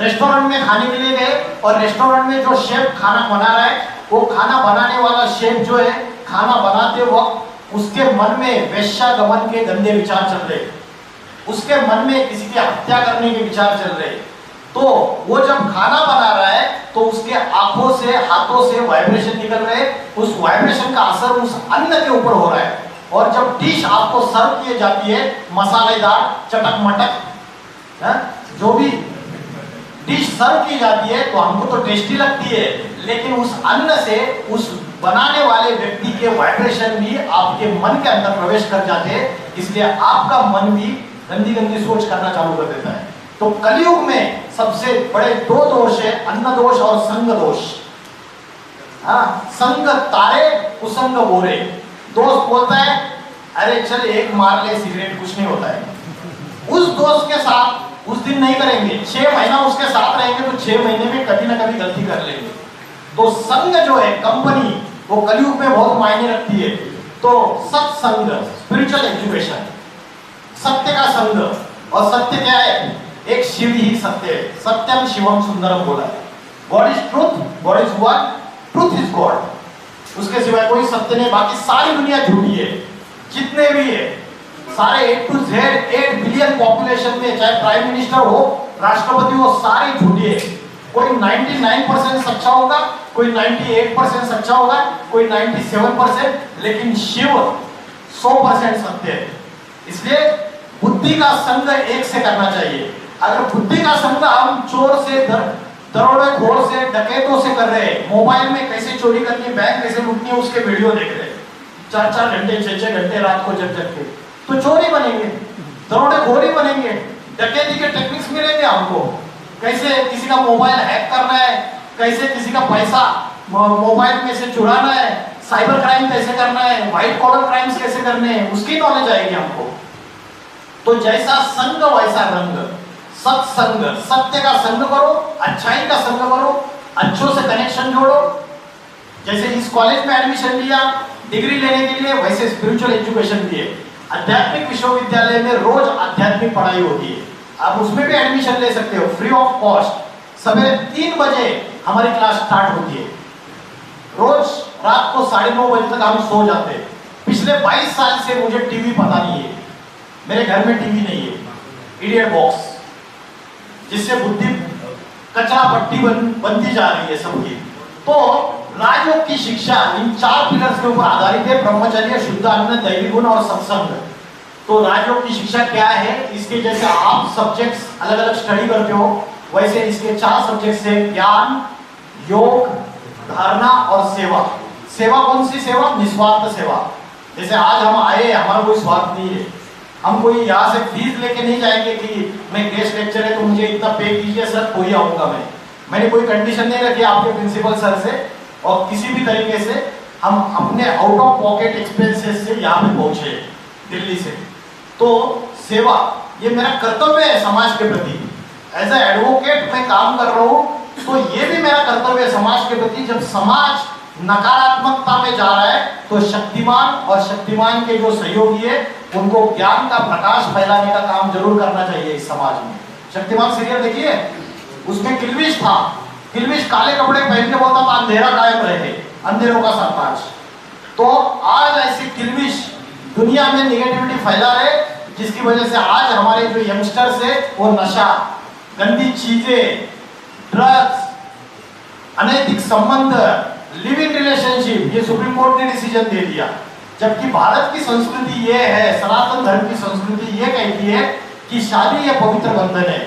[SPEAKER 1] रेस्टोरेंट में खाने के लिए गए, और रेस्टोरेंट में जो शेफ खाना बना रहा है, वो खाना बनाने वाला शेफ जो है, खाना बनाते वक्त उसके मन में वेश्यागमन के गंदे विचार चल रहे, उसके मन में किसी की हत्या करने के विचार चल रहे। तो वो जब खाना बना रहा है तो उसके आंखों से, हाथों से वाइब्रेशन निकल रहे, उस वाइब्रेशन का असर उस अन्न के ऊपर हो रहा है। और जब डिश आपको सर्व की जाती है, मसालेदार, चटक मटक, जो भी डिश सर्व की जाती है, तो हमको तो टेस्टी लगती है, लेकिन उस अन्न से, उस बनाने वाले व्यक्ति के वाइब्रेशन भी आपके मन के अंदर प्रवेश कर जाते हैं, इसलिए आपका मन भी गंदी गंदी सोच करना चालू कर देता है। तो कलयुग में सबसे बड़े दो दोष है, अन्न दोष और संग दोष। संग तारे कुसंग बोरे। दोस्त बोलता है अरे चल एक मार ले सिगरेट, कुछ नहीं होता है। उस दोस्त के साथ उस दिन नहीं करेंगे, 6 महीना उसके साथ रहेंगे तो 6 महीने में कभी ना कभी गलती कर लेंगे। तो संग जो है कंपनी, वो कलयुग में बहुत मायने रखती है। तो सत्संग, स्पिरिचुअल एजुकेशन, सत्य का संग। और सत्य क्या है? एक शिव ही सत्य है। सत्यम शिवम सुंदरम बोला है। God is truth, God is one, truth is God. उसके सिवाय कोई सत्य नहीं। बाकी सारी दुनिया झूठी है, जितने भी है सारे A to Z 8 billion population में, चाहे प्राइम मिनिस्टर हो, राष्ट्रपति हो, सारे झूठे है। कोई 99% सच्चा होगा, कोई 98% सच्चा होगा, कोई 97%, लेकिन शिव 100% सत्य है। इसलिए बुद्धि का संग एक से करना चाहिए। अगर बुद्धि का संग हम चोर से, दरोडेखोर से, डकैतों से कर रहे हैं, मोबाइल में कैसे चोरी करनी है, बैंक कैसे लूटनी है, उसके वीडियो देख रहे हैं 4-4 घंटे 6-6 घंटे रात को जग के, तो चोर ही बनेंगे, दरोडेखोर ही बनेंगे, डकैती के टेक्निक्स मिलेंगे हमको। कैसे किसी का मोबाइल हैक करना है, कैसे किसी का पैसा मोबाइल में से चुराना है, साइबर क्राइम कैसे करना है, व्हाइट कॉलर क्राइम्स कैसे करने हैं, उसकी नॉलेज आएगी हमको। तो जैसा संग वैसा रंग। सत्संग, सत्य का संग करो, अच्छाई का संग करो, अच्छों से कनेक्शन जोड़ो। जैसे इस कॉलेज में एडमिशन लिया डिग्री लेने के लिए, वैसे स्पिरिचुअल एजुकेशन लिए। आध्यात्मिक विश्वविद्यालय में रोज आध्यात्मिक पढ़ाई होती है, आप उसमें भी एडमिशन ले सकते हो फ्री ऑफ कॉस्ट। सवेरे 3 बजे हमारी क्लास स्टार्ट होती है। रोज रात को 9:30 बजे तक हम सो जाते हैं। पिछले 22 साल से मुझे टीवी पता नहीं है, मेरे घर में टीवी नहीं है, इडियट बॉक्स, जिससे बुद्धि कचरा पट्टी बनती जा रही है सबकी। तो राजयोग की शिक्षा इन 4 पिलर्स के ऊपर आधारित है, ब्रह्मचर्य, शुद्ध अन्न, दैवी गुण और सत्संग। तो राजयोग की शिक्षा क्या है? इसके जैसे आप सब्जेक्ट्स अलग अलग स्टडी करते हो, वैसे इसके 4 सब्जेक्ट्स है, ज्ञान, योग, धारणा और सेवा। सेवा कौन सी सेवा? निस्वार्थ सेवा। जैसे आज हम आए, हमारा कोई स्वार्थ नहीं है, हम कोई यहाँ से फीस लेके नहीं जाएंगे कि मैं गेस्ट लेक्चर है तो मुझे इतना पे कीजिए सर, कोई आऊंगा मैंने कोई कंडीशन नहीं रखी आपके प्रिंसिपल सर से, और किसी भी तरीके से हम अपने आउट ऑफ पॉकेट एक्सपेंसेस से यहाँ पे पहुंचे दिल्ली से। तो सेवा ये मेरा कर्तव्य है समाज के प्रति। एज ए एडवोकेट मैं काम कर रहा हूँ, तो ये भी मेरा कर्तव्य है समाज के प्रति। जब समाज नकारात्मकता में जा रहा है तो शक्तिमान और शक्तिमान के जो सहयोगी है उनको ज्ञान का प्रकाश फैलाने का काम जरूर करना चाहिए इस समाज में। शक्तिमान सीरियल देखिए, उसमें किल्विश था, किल्विश काले कपड़े पहन के बोलता था अंधेरा कायम रहे, अंधेरों का सरताज। तो आज ऐसे किल्विश दुनिया में निगेटिविटी फैला रहे, जिसकी वजह से आज हमारे जो यंगस्टर्स है वो नशा, गंदी चीजें, ड्रग्स, अनैतिक संबंध, लिव इन रिलेशनशिप, ये सुप्रीम कोर्ट ने डिसीजन दे दिया। जबकि भारत की संस्कृति ये है, सनातन धर्म की संस्कृति ये कहती है कि शादी ये पवित्र बंधन है।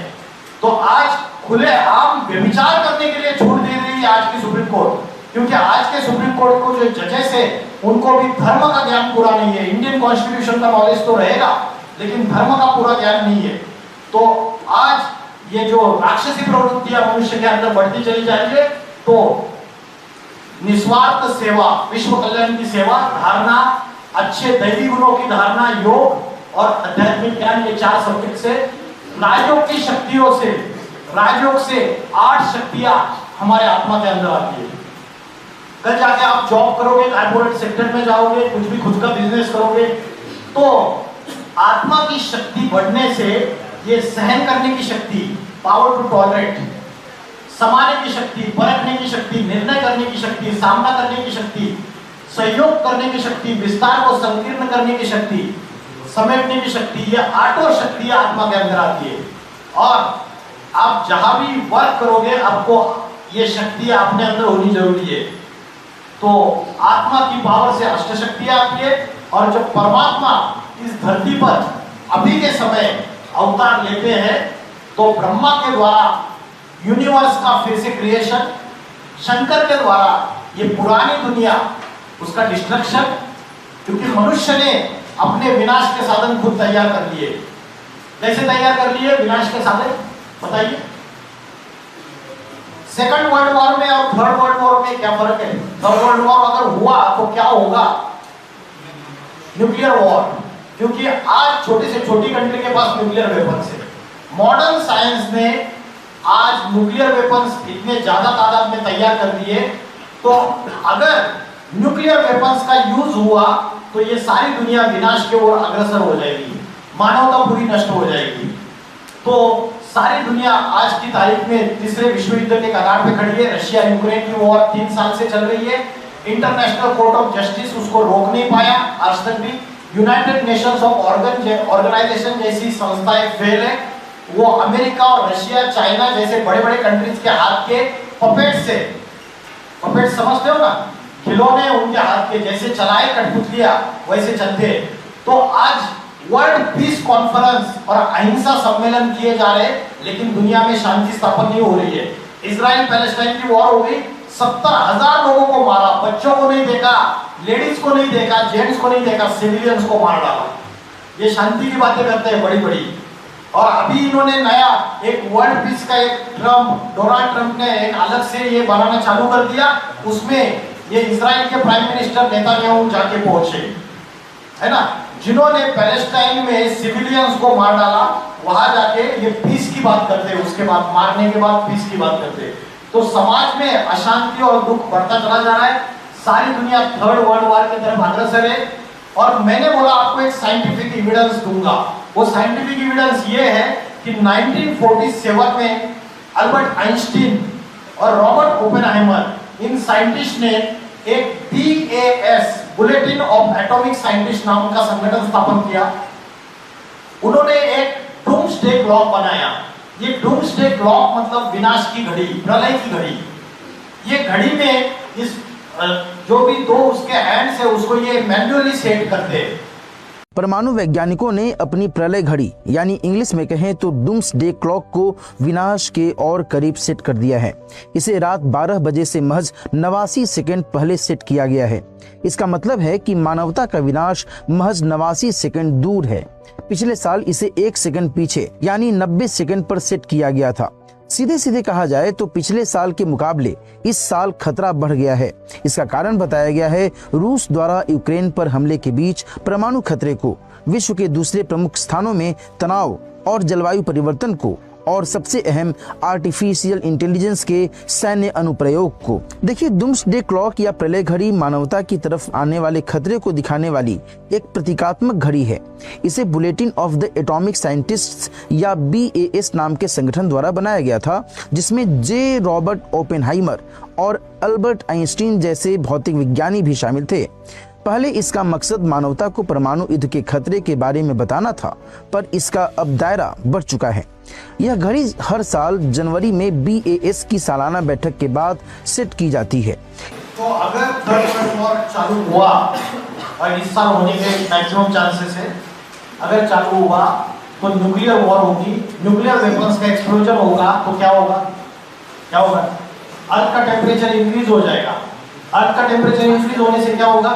[SPEAKER 1] तो आज खुले आम व्यभिचार करने के लिए छूट दे रही है आज की सुप्रीम कोर्ट, क्योंकि आज के सुप्रीम कोर्ट को जो जजेस है उनको भी धर्म का ज्ञान पूरा नहीं है। इंडियन कॉन्स्टिट्यूशन का नॉलेज तो रहेगा, लेकिन धर्म का पूरा ज्ञान नहीं है। तो आज ये जो राक्षसी प्रवृत्तियां मनुष्य के अंदर बढ़ती चली जा रही है, तो निस्वार्थ सेवा, विश्व कल्याण की सेवा, धारणा, अच्छे दैवी गुणों की धारणा, योग और आध्यात्मिक ज्ञान, ये 4 सब्जेक्ट से राजयोग की शक्तियों से, राजयोग से 8 शक्तियां हमारे आत्मा के अंदर आती है। कल जाके आप जॉब करोगे, कॉर्पोरेट सेक्टर में जाओगे, कुछ भी खुद का बिजनेस करोगे, तो आत्मा की शक्ति बढ़ने से ये सहन करने की शक्ति, पावर टू टॉलरेट, समाने की शक्ति, परखने की शक्ति, निर्णय करने की शक्ति, सामना करने की शक्ति, सहयोग करने की शक्ति, विस्तार को संकीर्ण करने की शक्ति, समेटने की शक्ति, ये 8 शक्तियां आत्मा के अंदर आती है। और आप जहां भी वर्क करोगे आपको ये शक्तियां अपने अंदर होनी जरूरी है। तो आत्मा की पावर से अष्ट शक्तियां आती है, और जब परमात्मा इस धरती पर अभी के समय अवतार लेते हैं तो ब्रह्मा के द्वारा यूनिवर्स का फिर से क्रिएशन, शंकर के द्वारा ये पुरानी दुनिया उसका डिस्ट्रक्शन, क्योंकि मनुष्य ने अपने विनाश के साधन खुद तैयार कर लिए। कैसे तैयार कर लिए विनाश के साधन, बताइए। सेकंड वर्ल्ड वॉर में और थर्ड वर्ल्ड वॉर में क्या फर्क है? थर्ड वर्ल्ड वॉर अगर हुआ तो क्या होगा? न्यूक्लियर वॉर, क्योंकि आज छोटी से छोटी कंट्री के पास न्यूक्लियर वेपन्स है। मॉडर्न साइंस ने आज न्यूक्लियर वेपन्स इतने ज्यादा तादाद में तैयार कर दिए, तो अगर न्यूक्लियर वेपन्स का यूज हुआ तो ये सारी दुनिया विनाश की ओर अग्रसर हो जाएगी, मानवता पूरी नष्ट हो जाएगी। तो सारी दुनिया आज की तारीख में तीसरे विश्व युद्ध के कगार पे खड़ी है। रशिया यूक्रेन की वॉर 3 साल से चल रही है। इंटरनेशनल कोर्ट ऑफ जस्टिस उसको रोक नहीं पाया आज तक भी। यूनाइटेड नेशंस ऑफ ऑर्गेनाइजेशन जैसी संस्थाएं फेल है। वो अमेरिका और रशिया, चाइना जैसे बड़े बड़े कंट्रीज के हाथ के पपेट से, पपेट समझते हो ना, खिलौने उनके हाथ के जैसे चलाए कठपुतलियां वैसे चलते। तो आज वर्ल्ड पीस कॉन्फ्रेंस और अहिंसा सम्मेलन किए जा रहे, लेकिन दुनिया में शांति स्थापन नहीं हो रही है। इजराइल पैलेस्टाइन की वॉर हो गई, 70,000 लोगों को मारा, बच्चों को नहीं देखा, लेडीज को नहीं देखा, जेंट्स को नहीं देखा, सिविलियंस को मार डाला। ये शांति की बातें करते हैं बड़ी बड़ी। और अभी इन्होंने नया एक वर्ल्ड पीस का एक डोनाल्ड ट्रंप ने एक अलग से ये बनाना चालू कर दिया। उसमें ये इजराइल के प्राइम मिनिस्टर नेतान्याहू जाके पहुंचे, है ना, जिन्होंने पैलेस्टाइन में सिविलियंस को मार डाला। वहां जाके ये पीस की बात करते, उसके बाद मारने के बाद पीस की बात करते। तो समाज में अशांति और दुख बढ़ता चला जा रहा है। सारी दुनिया थर्ड वर्ल्ड वॉर की तरफ अग्रसर है। और मैंने बोला आपको एक साइंटिफिक एविडेंस दूंगा। वो साइंटिफिक एविडेंस ये है कि 1947 में अल्बर्ट आइंस्टीन और रॉबर्ट ओपेनहाइमर, इन साइंटिस्ट ने एक BAS bulletin of atomic scientist नाम का संगठन स्थापन किया। उन्होंने एक डूम्सडे क्लॉक बनाया। ये डूम्सडे क्लॉक मतलब विनाश की घड़ी, प्रलय की घड़ी। ये घड़ी में इस जो भी दो उसके हैंड्स है उसको ये मैन्युअली सेट करते हैं।
[SPEAKER 6] परमाणु वैज्ञानिकों ने अपनी प्रलय घड़ी यानी इंग्लिश में कहें तो डूम्सडे क्लॉक को विनाश के और करीब सेट कर दिया है। इसे रात 12 बजे से महज 89 सेकंड पहले सेट किया गया है। इसका मतलब है कि मानवता का विनाश महज 89 सेकंड दूर है। पिछले साल इसे 1 सेकंड पीछे यानी 90 सेकंड पर सेट किया गया था। सीधे सीधे कहा जाए तो पिछले साल के मुकाबले इस साल खतरा बढ़ गया है। इसका कारण बताया गया है रूस द्वारा यूक्रेन पर हमले के बीच परमाणु खतरे को, विश्व के दूसरे प्रमुख स्थानों में तनाव और जलवायु परिवर्तन को, और सबसे अहम आर्टिफिशियल इंटेलिजेंस के सैन्य अनुप्रयोग को। देखिए, डूम्सडे क्लॉक या प्रलय घड़ी मानवता की तरफ आने वाले खतरे को दिखाने वाली एक प्रतीकात्मक घड़ी है। इसे bulletin of the atomic scientists या BAS नाम के संगठन द्वारा बनाया गया था, जिसमें जे रॉबर्ट ओपेनहाइमर और अल्बर्ट आइंस्टीन जैसे भौतिक विज्ञानी भी शामिल थे। पहले इसका मकसद मानवता को परमाणु युद्ध के खतरे के बारे में बताना था, पर इसका अब दायरा बढ़ चुका है। यह घड़ी हर साल जनवरी में BAS की सालाना बैठक के बाद सेट की जाती है।
[SPEAKER 1] तो अगर थर्ड वर्ल्ड वॉर चालू हुआ, और इस साल होने के मैक्सिमम चांसेस है, अगर चालू हुआ तो न्यूक्लियर वॉर होगी, न्यूक्लियर वेपन्स का एक्सप्लोजन होगा, तो क्या होगा? क्या होगा? अर्थ का टेम्परेचर इंक्रीज हो जाएगा। अर्थ का टेम्परेचर इंक्रीज होने से क्या होगा?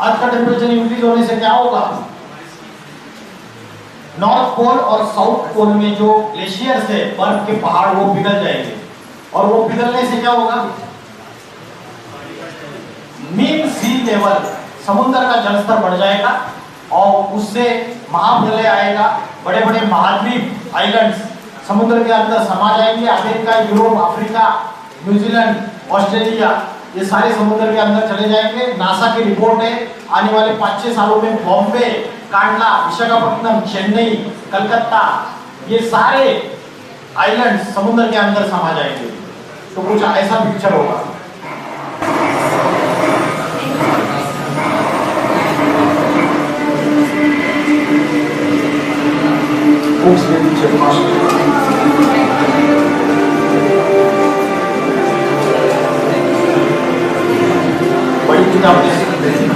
[SPEAKER 1] अर्थ का टेम्परेचर इंक्रीज होने से क्या होगा? नॉर्थ पोल और साउथ पोल में जो ग्लेशियर्स है, बर्फ के पहाड़, वो पिघल जाएंगे। और वो पिघलने से क्या होगा? मीन सी लेवल, समुद्र का जलस्तर बढ़ जाएगा और उससे महाप्रलय आएगा। बड़े बड़े महाद्वीप आइलैंड्स समुद्र के अंदर समा जाएंगे। America, Europe, Africa, New Zealand, Australia, ये सारे समुद्र के अंदर चले जाएंगे। नासा की रिपोर्ट है आने वाले 5-6 सालों में बॉम्बे, कांडला, विशाखापट्टनम, चेन्नई, कलकत्ता, ये सारे आइलैंड समुद्र के अंदर समा जाएंगे। तो कुछ ऐसा पिक्चर होगा। बड़ी किताब दे सकते हैं।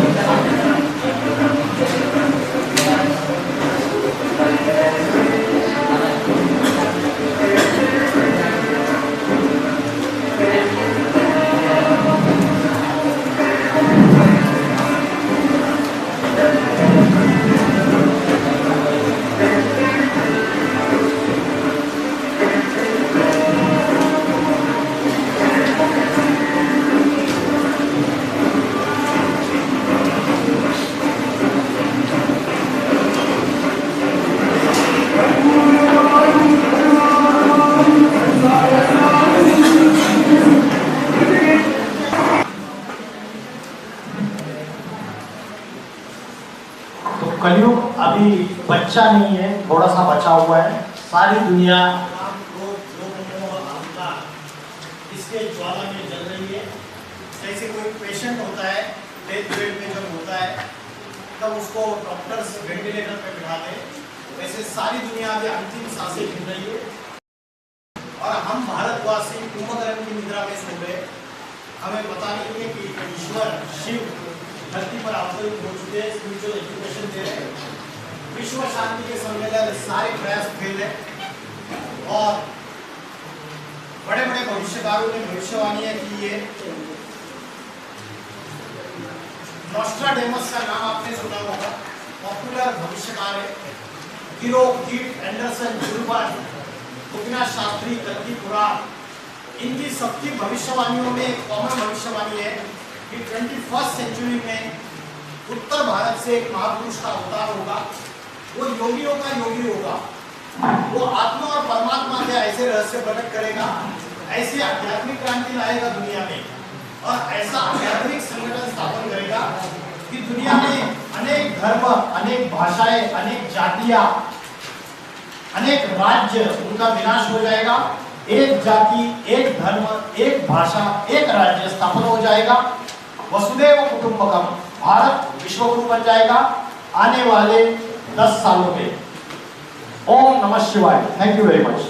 [SPEAKER 1] बच्चा नहीं है, थोड़ा सा बचा हुआ है। सारी दुनिया इसके ज्वाला में जल रही है। जैसे कोई पेशेंट होता है, डेथ बेड में जब होता है तब उसको डॉक्टर्स वेंटिलेटर पे बिठाते हैं, वैसे सारी दुनिया अभी अंतिम सांसें गिन रही है और हम भारतवासी कुंभकर्ण की निद्रा में सो गए। हमें पता नहीं है कि ईश्वर शिव धरती पर अवतरित हो चुके हैं, स्पिरिचुअल एजुकेशन दे रहे हैं। विश्व शांति के सम्मेलन सारे प्रयास फेल है और बड़े बड़े भविष्यकारों ने भविष्यवाणियां की है। नॉस्ट्राडेमस का नाम आपने सुना होगा, पॉपुलर भविष्यकार है। गिरोक, कीट, एंडरसन, जुल्बर्ट, गोपीनाथ शास्त्री, कल्की पुराण, इनकी सबकी भविष्यवाणियों में एक कॉमन भविष्यवाणी है कि 21st सेंचुरी में उत्तर भारत से एक महापुरुष का अवतार होगा। वो योगियों का योगी होगा, वो आत्मा और परमात्मा के ऐसे रहस्य प्रकट करेगा, ऐसे आध्यात्मिक क्रांति लाएगा दुनिया में और ऐसा आध्यात्मिक संगठन स्थापन करेगा कि दुनिया में अनेक धर्म, अनेक भाषाएं, अनेक जातियां, अनेक राज्य, उनका विनाश हो जाएगा। एक जाति, एक धर्म, एक भाषा, एक राज्य स्थापन हो जाएगा। वसुदेव कुटुंबकम, भारत विश्वगुरु बन जाएगा आने वाले 10 सालों में। ओम नमः शिवाय। Thank you very much.